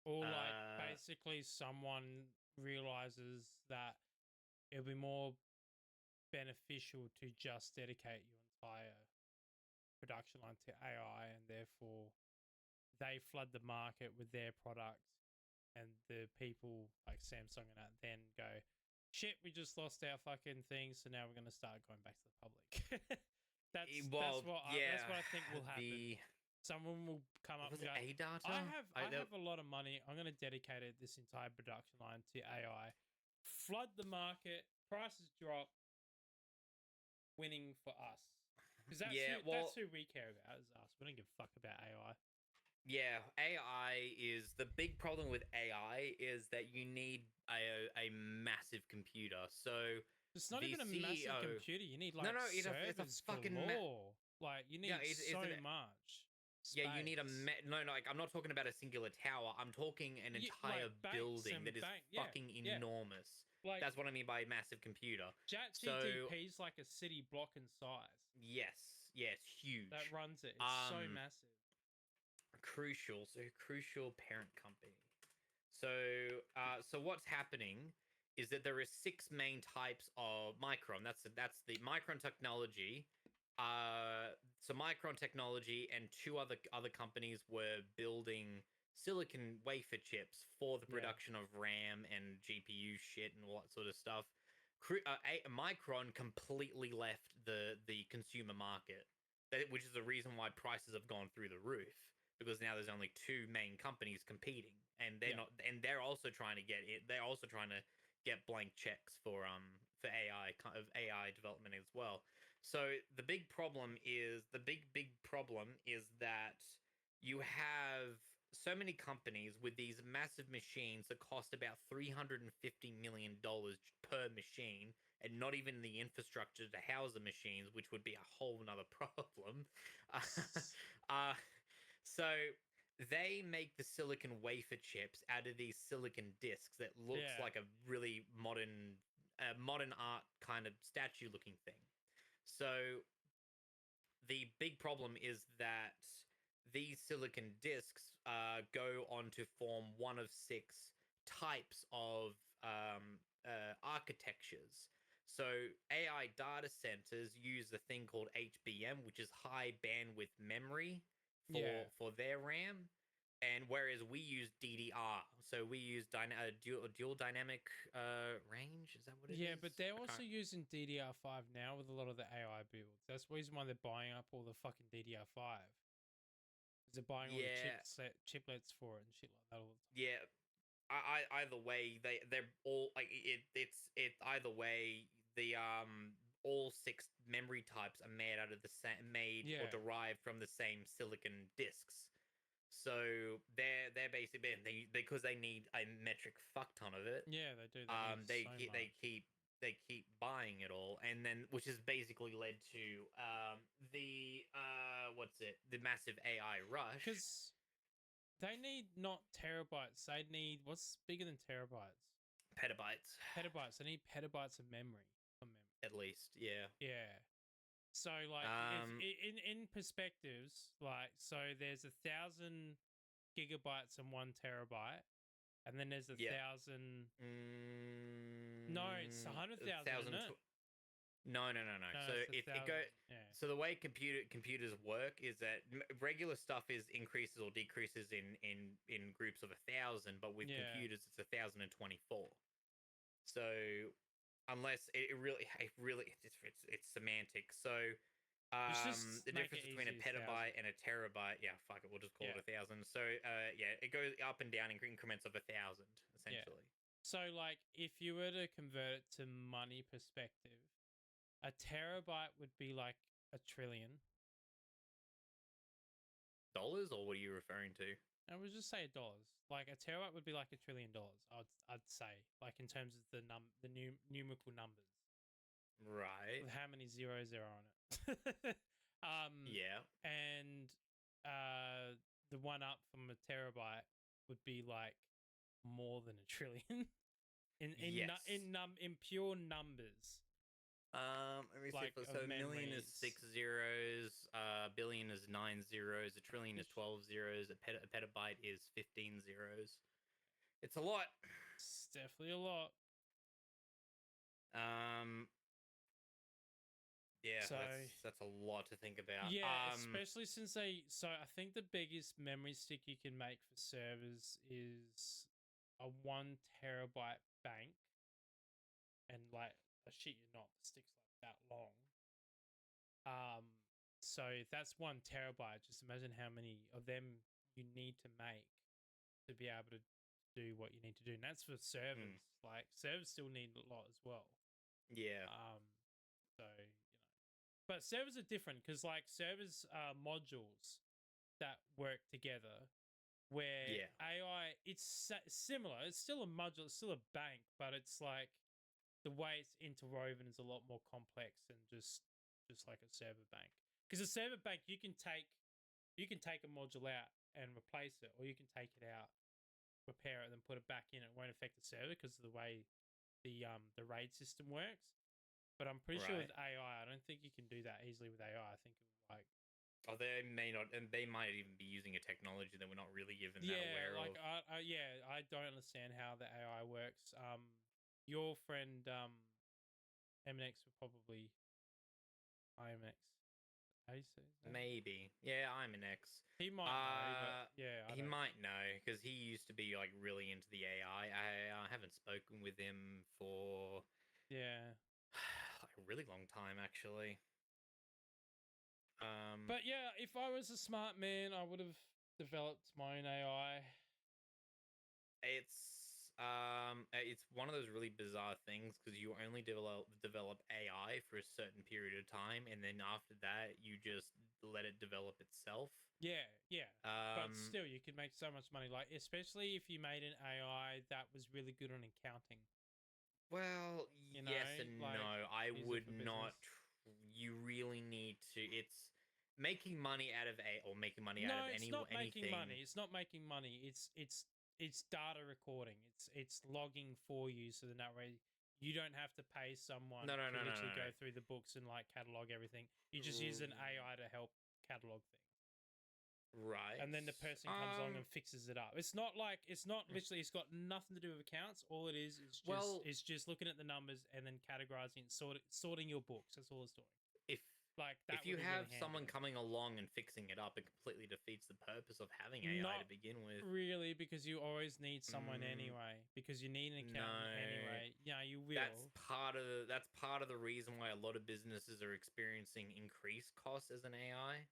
Or like basically someone realizes that it'll be more beneficial to just dedicate your entire production line to AI, and therefore they flood the market with their product, and the people like Samsung and that then go, shit, we just lost our fucking thing, so now we're going to start going back to the public. That's Well, what yeah, that's what I think will happen. the Someone will come up was and it go, A data? I have a lot of money. I'm going to dedicate this entire production line to AI. Flood the market, prices drop, winning for us. Because Yeah, that's well, who we care about is us. We don't give a fuck about AI. yeah, AI is the big problem with AI is that you need a massive computer. So It's not the even a massive CEO, computer. You need no, like no, it's a servers fucking galore. Like you yeah, need it's so an much yeah. You need a space. no, no. Like, I'm not talking about a singular tower. I'm talking an Yeah, like entire banks building and that is bank. Yeah, fucking yeah. enormous. Like That's what I mean by massive computer. So ChatGPT is like a city block in size yes, yes, that huge. runs it. It's so Um, massive. crucial. So crucial parent company. So what's happening is that there are six main types of Micron. That's the Micron technology. So Micron technology and two other companies were building silicon wafer chips for the Yeah, production of RAM and GPU shit and all that sort of stuff. Micron completely left the consumer market, which is the reason why prices have gone through the roof because now there's only two main companies competing, and they're yeah, not, and they're also trying to get it. They're also trying to get blank checks for AI kind of AI development as well. So the big problem is that you have so many companies with these massive machines that cost about $350 million per machine, and not even the infrastructure to house the machines, which would be a whole nother problem. uh, so they make the silicon wafer chips out of these silicon discs that looks yeah. like a really modern art kind of statue looking thing. So the big problem is that these silicon discs go on to form one of six types of architectures. So AI data centers use a thing called HBM, which is high bandwidth memory Yeah. for their RAM, and whereas we use DDR, so we use dual dynamic range. Is that what it Yeah, is? but they're I also can't. using DDR5 now with a lot of the AI builds. That's the reason why they're buying up all the fucking DDR5. Because they're buying all the Yeah, chiplets for it and shit like that all the time. yeah. Either way, they're all like it either way the all six memory types are made out of the same made or Yeah. derived from the same silicon discs. So they're basically because they need a metric fuck ton of it. Yeah, they do. They need so much. They keep buying it all, and then which has basically led to the what's it the massive AI rush. Because they need not terabytes. They need what's bigger than terabytes? Petabytes Petabytes. They need petabytes of memory. Of memory. at least, yeah. Yeah. So like if Um, in perspectives, like so there's 1,000 gigabytes and 1 terabyte, and then there's a yeah. thousand. No, it's 100,000, isn't it? No, no, no, no. No, So it's a it go. thousand. Yeah. So the way computers work is that regular stuff is increases or decreases in groups of 1,000, but with Yeah. computers it's 1,024. So unless it's semantic. So You should just the make it difference between a easy as thousand. petabyte and a terabyte, yeah, fuck it, we'll just call Yeah. it 1,000. So yeah, it goes up and down in increments of 1,000 Yeah. essentially. So like if you were to convert it to money perspective, a terabyte would be like a trillion. Dollars, or what are you referring to? I would just say dollars. Like a terabyte would be like $1 trillion. I'd say like in terms of the numerical numbers Right. with how many zeros there are on it. Yeah. And uh, the one up from a terabyte would be like more than a trillion Yes. in pure numbers, Let me see. like So of a million is memories. 6 zeros. Billion is 9 zeros. A trillion is 12 zeros. A petabyte is 15 zeros. It's a lot. It's definitely a lot. Um. Yeah. So That's a lot to think about. yeah, especially since so I think the biggest memory stick you can make for servers is a 1 terabyte bank, and like a shit you're not, the stick's like that long. So if that's 1 terabyte, just imagine how many of them you need to make to be able to do what you need to do. And that's for servers. Like servers still need a lot as well. Yeah. So but servers are different because like servers are modules that work together. Where Yeah. AI, it's similar. It's still a module. It's still a bank, but it's like the way it's interwoven is a lot more complex than just like a server bank. Because a server bank, you can take a module out and replace it, or you can take it out, repair it, and then put it back in. It won't affect the server because of the way the RAID system works. But I'm pretty sure with Right. AI, I don't think you can do that easily with AI. I think like Oh, they may not, and they might even be using a technology that we're not really even that aware like of. I don't understand how the AI works. Your friend MX will probably IMX. How do you say his name? Maybe. Yeah, I'm an X. He might know, but yeah, I He don't. might know because he used to be like really into the AI. I haven't spoken with him for Yeah, like a really long time, actually. but yeah, if I was a smart man, I would have developed my own AI. It's one of those really bizarre things because you only develop AI for a certain period of time, and then after that, you just let it develop itself. Yeah, yeah. But Um, still, you could make so much money. Like, especially if you made an AI that was really good on accounting. well, You yes know, and like no. I use it would for business. not. You really need to. It's making money out of making money out No, of it's not making anything. money. It's not making money. It's data recording. It's logging for you, so that way you don't have to pay someone No, no, to no, no, literally no, go through the books and like catalog everything. You just use no. an AI to help catalog things. Right. And then the person comes along and fixes it up. It's not like it's not literally. It's got nothing to do with accounts. All it is just Well, looking at the numbers and then categorizing, sorting your books. That's all it's doing. if Like if that would you be really have handy. someone coming along and fixing it up, it completely defeats the purpose of having AI to Not begin with. really, because you always need someone Mm, anyway. Because you need an accountant no, anyway. Yeah, you that's will. part of the reason why a lot of businesses are experiencing increased costs as an AI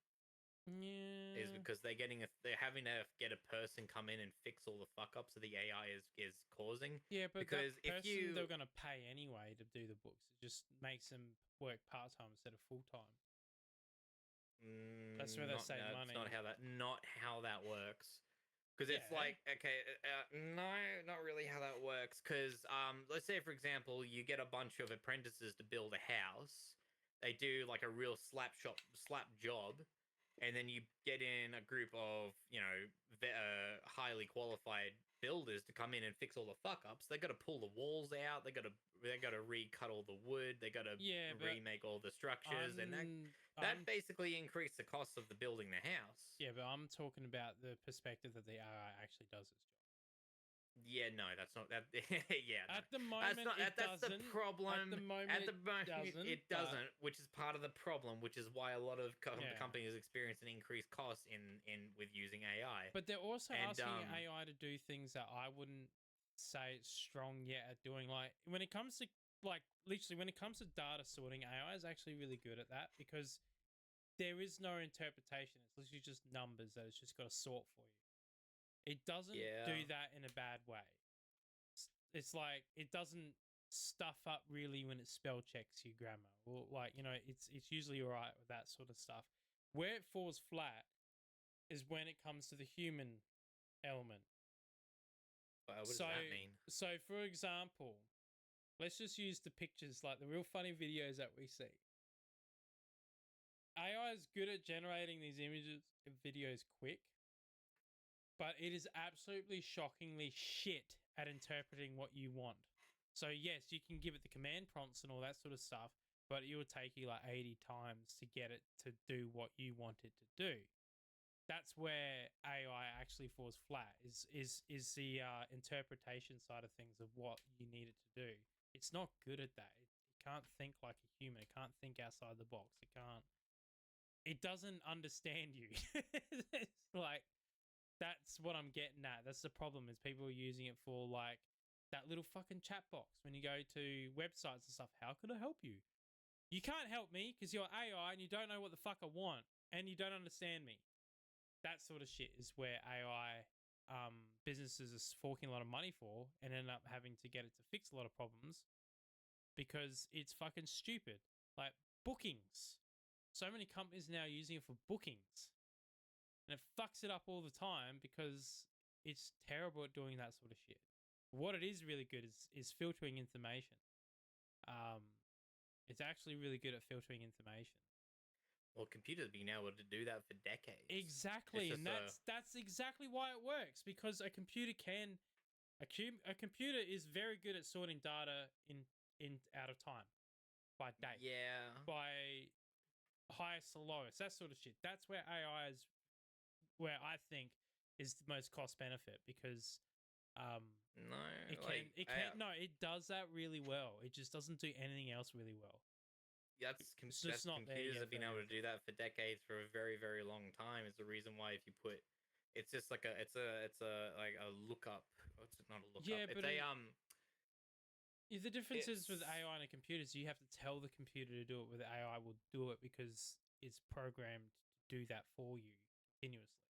is Yeah. because they're having to get a person come in and fix all the fuck ups that the AI is causing. Yeah, but that Because if person they're you gonna pay anyway to do the books. It just makes them work part time instead of full time. That's where they not save no, it's not money. how that works. Because it's Yeah. like, okay, no, not really how that works. Because let's say for example, you get a bunch of apprentices to build a house. They do like a real slap job, and then you get in a group of highly qualified builders to come in and fix all the fuck ups. They got to pull the walls out. They got to recut all the wood. They got to Yeah, but remake all the structures, and that I'm that I'm basically increased the cost of the building the house. yeah, but I'm talking about the perspective that the AI actually does its job. Yeah, no, that's not that. Yeah, no, At the that's moment, not it that. That's the doesn't. At the problem. moment, At the it moment, doesn't. it But doesn't, which is part of the problem. Which is why a lot of yeah, companies experience an increased cost in with using AI. but they're also And asking AI to do things that I wouldn't say it's strong yet at doing. Like when it comes to like literally when it comes to data sorting, AI is actually really good at that because there is no interpretation. It's literally just numbers that it's just got to sort for you. It doesn't yeah, do that in a bad way. It's like it doesn't stuff up really when it spell checks your grammar. Or like, it's usually all right with that sort of stuff. Where it falls flat is when it comes to the human element. what does So that mean? so for example, let's just use the pictures, like the real funny videos that we see. AI is good at generating these images and videos quick, but it is absolutely shockingly shit at interpreting what you want. So yes, you can give it the command prompts and all that sort of stuff, but it will take you like 80 times to get it to do what you want it to do. That's where AI actually falls flat. Is the interpretation side of things of what you need it to do. It's not good at that. It can't think like a human. It can't think outside the box. It can't. It doesn't understand you. It's like that's what I'm getting at. That's the problem is people are using it for like that little fucking chat box when you go to websites and stuff. How can I help you? You can't help me because you're AI and you don't know what the fuck I want and you don't understand me. That sort of shit is where AI businesses are forking a lot of money for and end up having to get it to fix a lot of problems because it's fucking stupid. Like bookings. So many companies now are using it for bookings. And it fucks it up all the time because it's terrible at doing that sort of shit. What it is really good is filtering information. It's actually really good at filtering information. Well, computers have been able to do that for decades. Exactly, and that's exactly why it works because a computer is very good at sorting data in out of time by date. Yeah. By highest to lowest, that sort of shit. That's where AI is, where I think is the most cost benefit because it does that really well. It just doesn't do anything else really well. Computers have been able to do that for decades, for a very, very long time. Is the reason why if you put, it's just like it's like a lookup. It's not a lookup. Yeah, it's but the difference is with AI and a computer is you have to tell the computer to do it, where the AI will do it because it's programmed to do that for you continuously.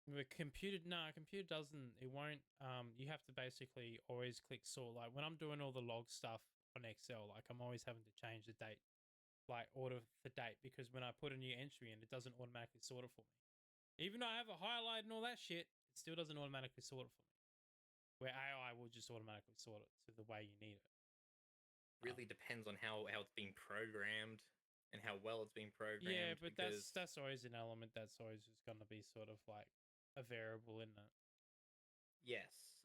The computer, a computer doesn't. It won't. You have to basically always click sort. Like when I'm doing all the log stuff on Excel, like I'm always having to change the date, like order the date, because when I put a new entry in, it doesn't automatically sort it for me. Even though I have a highlight and all that shit, it still doesn't automatically sort it for me. Where AI will just automatically sort it to the way you need it. Really depends on how it's being programmed and how well it's being programmed. Yeah, but that's always an element. That's always just going to be sort of like a variable, isn't it? Yes.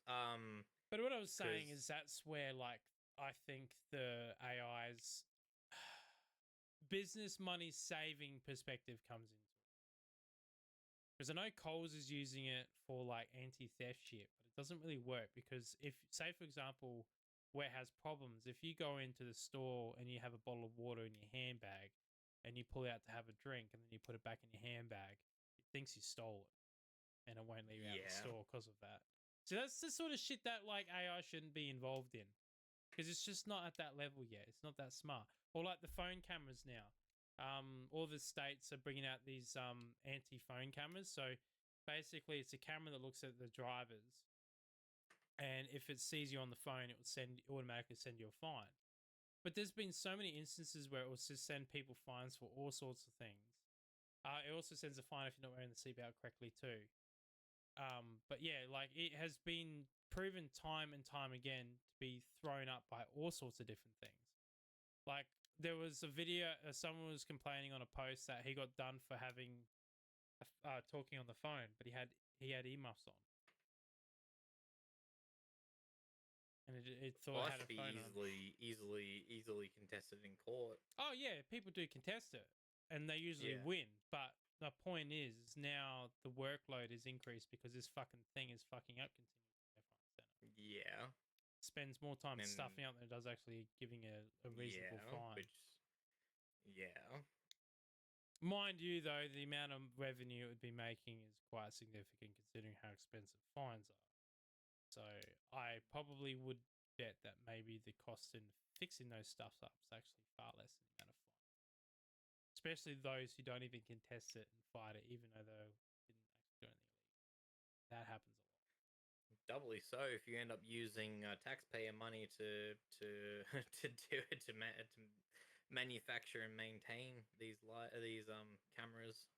But what I was saying is that's where, like, I think the AI's business money saving perspective comes into it. Because I know Coles is using it for like anti-theft shit, but it doesn't really work because if, say, for example, where it has problems, if you go into the store and you have a bottle of water in your handbag and you pull it out to have a drink and then you put it back in your handbag, it thinks you stole it and it won't let you out of the store because of that. So that's the sort of shit that like AI shouldn't be involved in because it's just not at that level yet. It's not that smart. Or like the phone cameras now. All the states are bringing out these anti-phone cameras. So basically, it's a camera that looks at the drivers, and if it sees you on the phone, it will automatically send you a fine. But there's been so many instances where it will just send people fines for all sorts of things. It also sends a fine if you're not wearing the seatbelt correctly too. But yeah, like it has been proven time and time again to be thrown up by all sorts of different things. Like there was a video, someone was complaining on a post that he got done for having talking on the phone, but he had earmuffs on, and it thought it had a phone on. Easily contested in court. Oh yeah, people do contest it, and they usually win. But the point is now the workload is increased because this fucking thing is fucking up continuously left, right, and center. Yeah. Spends more time stuffing up than it does actually giving a reasonable fine. Mind you, though, the amount of revenue it would be making is quite significant considering how expensive fines are. So I probably would bet that maybe the cost in fixing those stuffs up is actually far less than the amount of fine. Especially those who don't even contest it and fight it, even though they didn't actually do anything illegal. That happens a lot. Doubly so if you end up using taxpayer money to do it to manufacture and maintain these cameras.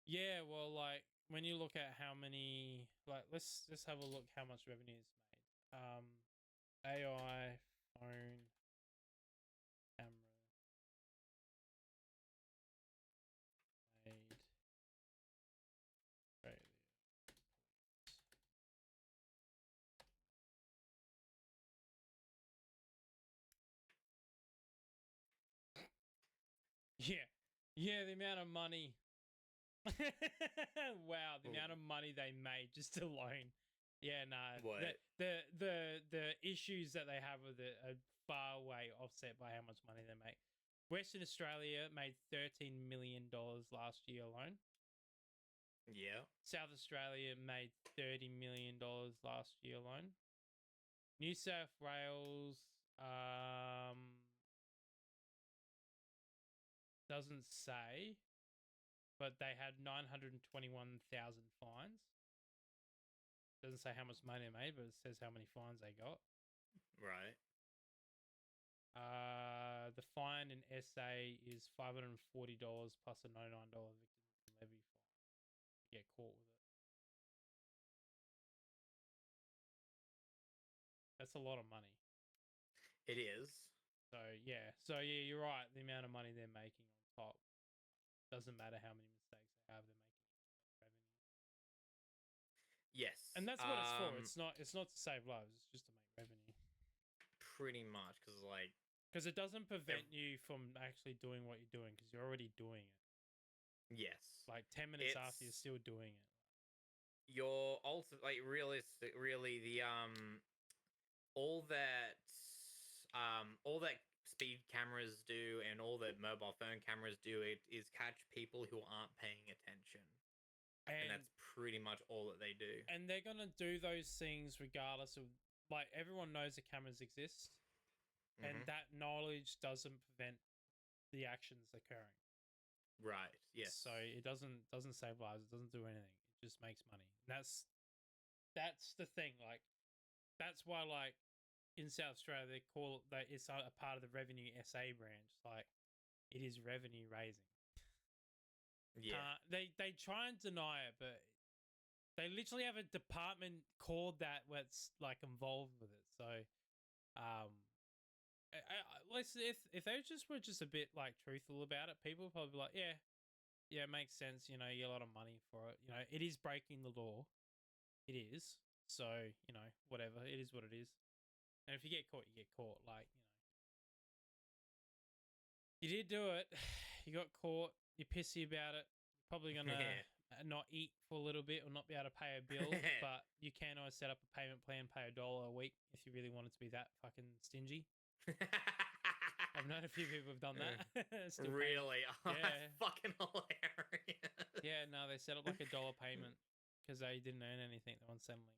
Yeah, well, like when you look at how many, like let's have a look how much revenue is made. AI phone camera made Australia. Yeah, the amount of money. Wow, the amount of money they made just alone. Yeah, no. What? The issues that they have with it are far way offset by how much money they make. Western Australia made $13 million last year alone. Yeah. South Australia made $30 million last year alone. New South Wales Doesn't say, but they had 921,000 fines. Doesn't say how much money they made, but it says how many fines they got. Right. The fine in SA is $540 plus a $99 victim levy fine. You get caught with it. That's a lot of money. It is. So yeah, you're right. The amount of money they're making on top doesn't matter how many mistakes they have. They're making revenue, Yes. and that's what it's for. It's not to save lives. It's just to make revenue. Pretty much, because it doesn't prevent you from actually doing what you're doing because you're already doing it. Yes. Like 10 minutes after, you're still doing it. You're also really the all that speed cameras do and all that mobile phone cameras do it is catch people who aren't paying attention. And that's pretty much all that they do. And they're going to do those things regardless of, like, everyone knows the cameras exist. Mm-hmm. And that knowledge doesn't prevent the actions occurring. Right, yes. So it doesn't save lives. It doesn't do anything. It just makes money. And that's the thing. Like, that's why, like, in South Australia, they call that it's a part of the revenue SA branch. Like, it is revenue raising. Yeah. They try and deny it, but they literally have a department called that that's like involved with it. So, let's if they were just a bit like truthful about it, people would probably be like, yeah, it makes sense. You know, you get a lot of money for it. You know, it is breaking the law. It is. So, you know, whatever. It is what it is. And if you get caught, you get caught. Like, you did do it. You got caught. You're pissy about it. You're probably going to not eat for a little bit or not be able to pay a bill. But you can always set up a payment plan, pay $1 a week if you really wanted to be that fucking stingy. I've known a few people have done that. Really? Oh, yeah. That's fucking hilarious. Yeah, no, they set up like $1 payment because they didn't earn anything. They want settling.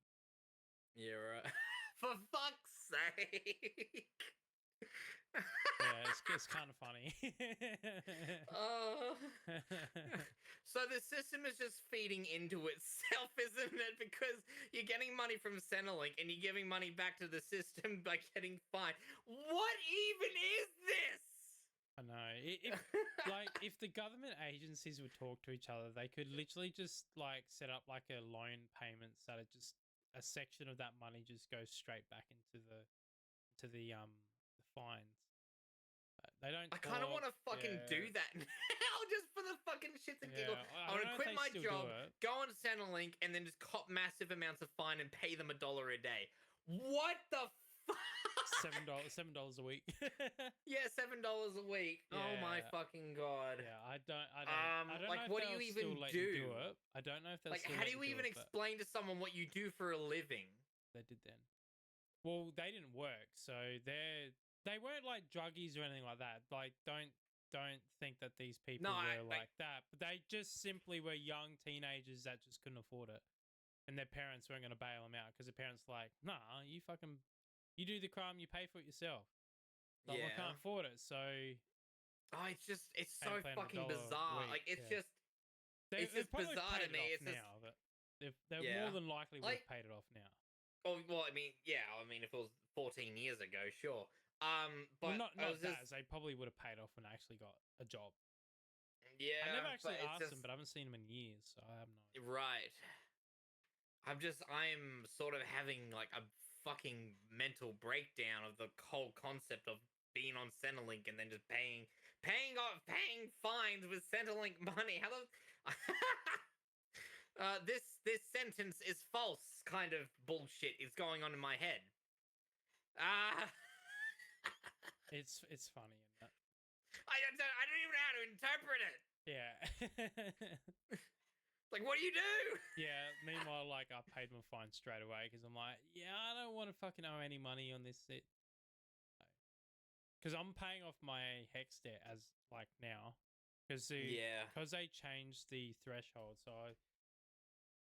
Yeah, right. For fuck's sake. Yeah, it's kind of funny. So the system is just feeding into itself, isn't it? Because you're getting money from Centrelink and you're giving money back to the system by getting fined. What even is this? I know. If the government agencies would talk to each other, they could literally just like set up like a loan payment so that just a section of that money just goes straight back into the fines. They don't. I kind of want to fucking do that now, just for the fucking shits and giggles. I want to quit my job, go on Centrelink, and then just cop massive amounts of fine and pay them $1 a day. What the fuck? $7 a week. Yeah, $7 a week. Yeah. Oh my fucking god. Yeah, I don't like, know what do you even do? It. I don't know if that's like, how do you even explain to someone what you do for a living? They did then. Well, they didn't work, so they weren't like druggies or anything like that. Like, don't think that these people were like that. But they just simply were young teenagers that just couldn't afford it, and their parents weren't going to bail them out because their parents were like, nah, you do the crime, you pay for it yourself. Like, I can't afford it, so. Oh, it's so fucking bizarre. Like, it's just. It's just bizarre to me. It's now, but they're more than likely would have paid it off now. Oh, well, I mean, yeah. I mean, if it was 14 years ago, sure. But not that. They probably would have paid off when I actually got a job. Yeah, I never actually asked them, but I haven't seen them in years, so I have no idea. Right. I'm sort of having like a fucking mental breakdown of the whole concept of being on Centrelink and then just paying fines with Centrelink money. How the this sentence is false kind of bullshit is going on in my head. It's funny, isn't it? I don't even know how to interpret it. Yeah. Like, what do you do? Yeah. Meanwhile, like, I paid my fine straight away because I'm like, yeah, I don't want to fucking owe any money on this shit. Because I'm paying off my HEX debt as like now, because they changed the threshold, so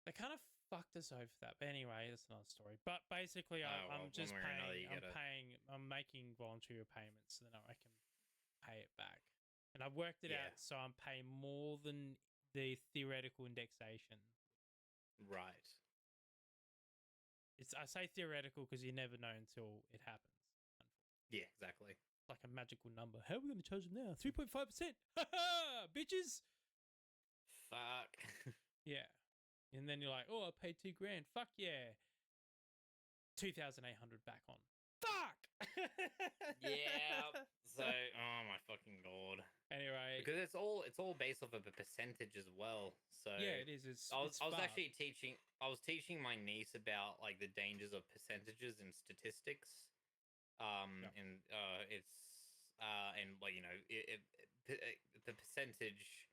they kind of fucked us over for that. But anyway, that's another story. But basically, I'm just one way or another, paying. you gotta... I'm making voluntary payments so that I can pay it back. And I've worked it out, so I'm paying more than the theoretical indexation. Right. I say theoretical because you never know until it happens. Yeah, exactly. It's like a magical number. How are we going to charge them now? 3.5%. Bitches. Fuck. Yeah. And then you're like, oh, I paid $2,000. Fuck yeah. 2,800 back on. Fuck. Yeah. So, oh my fucking god. Anyway, because it's all based off of a percentage as well. So yeah, it is. I was actually teaching my niece about like the dangers of percentages and statistics. And and like the percentage.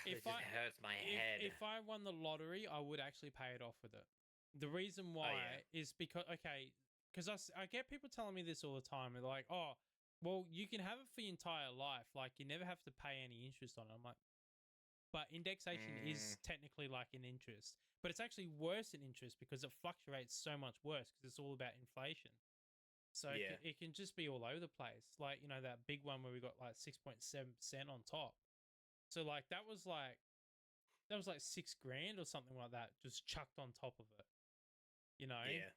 It just hurts my head. If I won the lottery, I would actually pay it off with it. The reason why is because I get people telling me this all the time. They're like, oh, well, you can have it for your entire life. Like, you never have to pay any interest on it. I'm like, but indexation is technically like an interest, but it's actually worse than interest because it fluctuates so much worse because it's all about inflation. So it can just be all over the place. Like, that big one where we got like 6.7% on top. So like that was like $6,000 or something like that, just chucked on top of it. Yeah.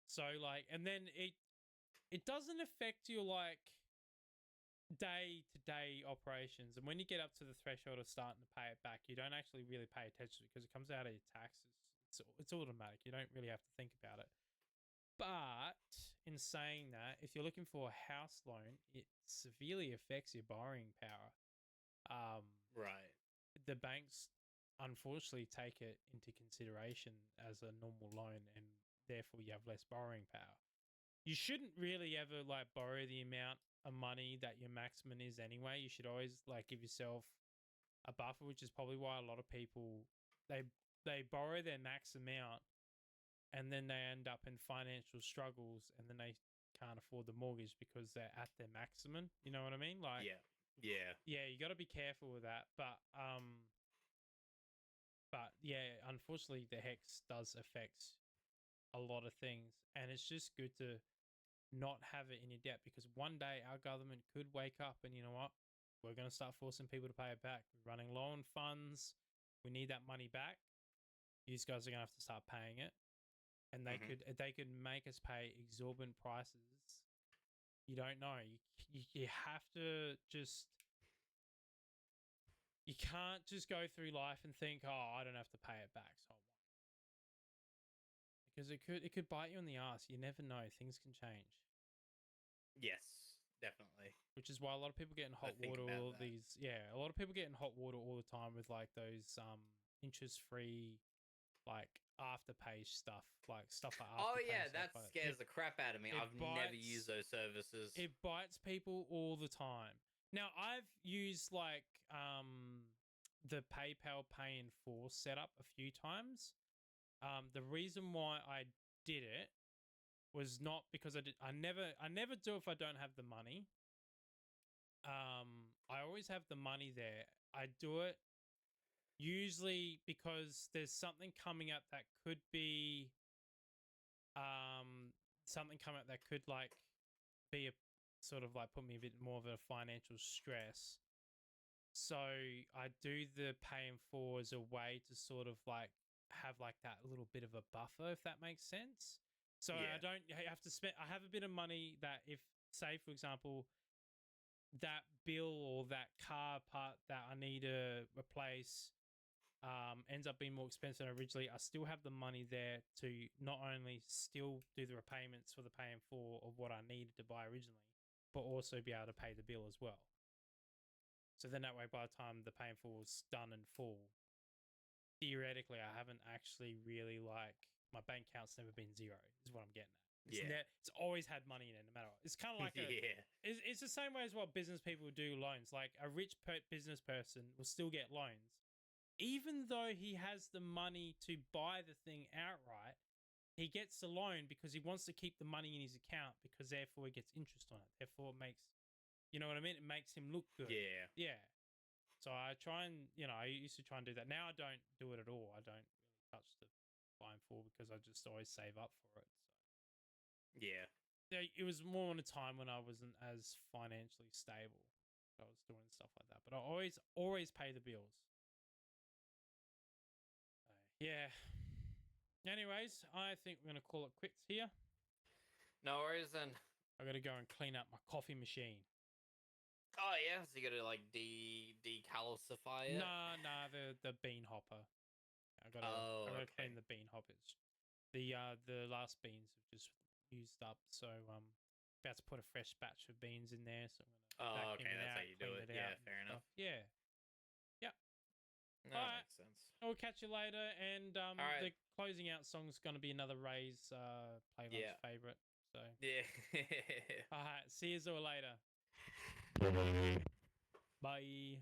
So like, and then it doesn't affect your like day-to-day operations, and when you get up to the threshold of starting to pay it back, you don't actually really pay attention because it comes out of your taxes. It's automatic. You don't really have to think about it. But in saying that, if you're looking for a house loan, it severely affects your borrowing power. Right. The banks unfortunately take it into consideration as a normal loan, and therefore you have less borrowing power. You shouldn't really ever like borrow the amount of money that your maximum is anyway. You should always like give yourself a buffer, which is probably why a lot of people they borrow their max amount and then they end up in financial struggles, and then they can't afford the mortgage because they're at their maximum. You know what I mean? Like, yeah, you got to be careful with that. But yeah, unfortunately, the hex does affect a lot of things, and it's just good to not have it in your debt, because one day our government could wake up and, you know what, we're going to start forcing people to pay it back. We're running low on funds. We need that money back. These guys are going to have to start paying it. And they could make us pay exorbitant prices. You don't know. You have to just... You can't just go through life and think, oh, I don't have to pay it back, so I won't. Because it could bite you in the ass. You never know. Things can change. Yes, definitely. Which is why a lot of people get in hot water. A lot of people get in hot water all the time with like those interest-free like Afterpay stuff, like stuff like Afterpay. Oh yeah, that scares the crap out of me. I've never used those services. It bites people all the time. Now I've used like the PayPal Pay in Full setup a few times. The reason why I did it was not because I never do if I don't have the money. I always have the money there. I do it usually because there's something coming up that could be like be a sort of like put me a bit more of a financial stress. So I do the Pay in Full as a way to sort of like have like that little bit of a buffer, if that makes sense. So I don't have to spend. I have a bit of money that if, say, for example, that bill or that car part that I need to replace ends up being more expensive than originally, I still have the money there to not only still do the repayments for the Pay in Full of what I needed to buy originally, but also be able to pay the bill as well. So then that way, by the time the Pay in Full is done in full, theoretically, I haven't actually really like, my bank account's never been zero, is what I'm getting at. It's always had money in it, no matter what. It's kind of like it's the same way as what business people do loans. Like a rich business person will still get loans. Even though he has the money to buy the thing outright, he gets the loan because he wants to keep the money in his account, because therefore he gets interest on it. Therefore it makes, you know what I mean? It makes him look good. Yeah. Yeah. So I try and, I used to try and do that. Now I don't do it at all. I don't really touch the blind four because I just always save up for it. So Yeah. it was more in a time when I wasn't as financially stable. I was doing stuff like that, but I always pay the bills. So, yeah. Anyways, I think we're gonna call it quits here. No worries then. I gotta go and clean up my coffee machine. Oh yeah, so you gotta like decalcify it. Nah, the bean hopper. I gotta Okay. clean the bean hoppers. The last beans have just used up, so about to put a fresh batch of beans in there. So I'm gonna Oh, vacuum okay, it that's how out, you do clean it. it Yeah, out. fair enough. Yeah. Yep. No, All that right. makes sense. I'll catch you later. And All right. the closing out song is gonna be another Ray's play lunch Yeah. favorite. So Yeah. all right. See you all later. Bye.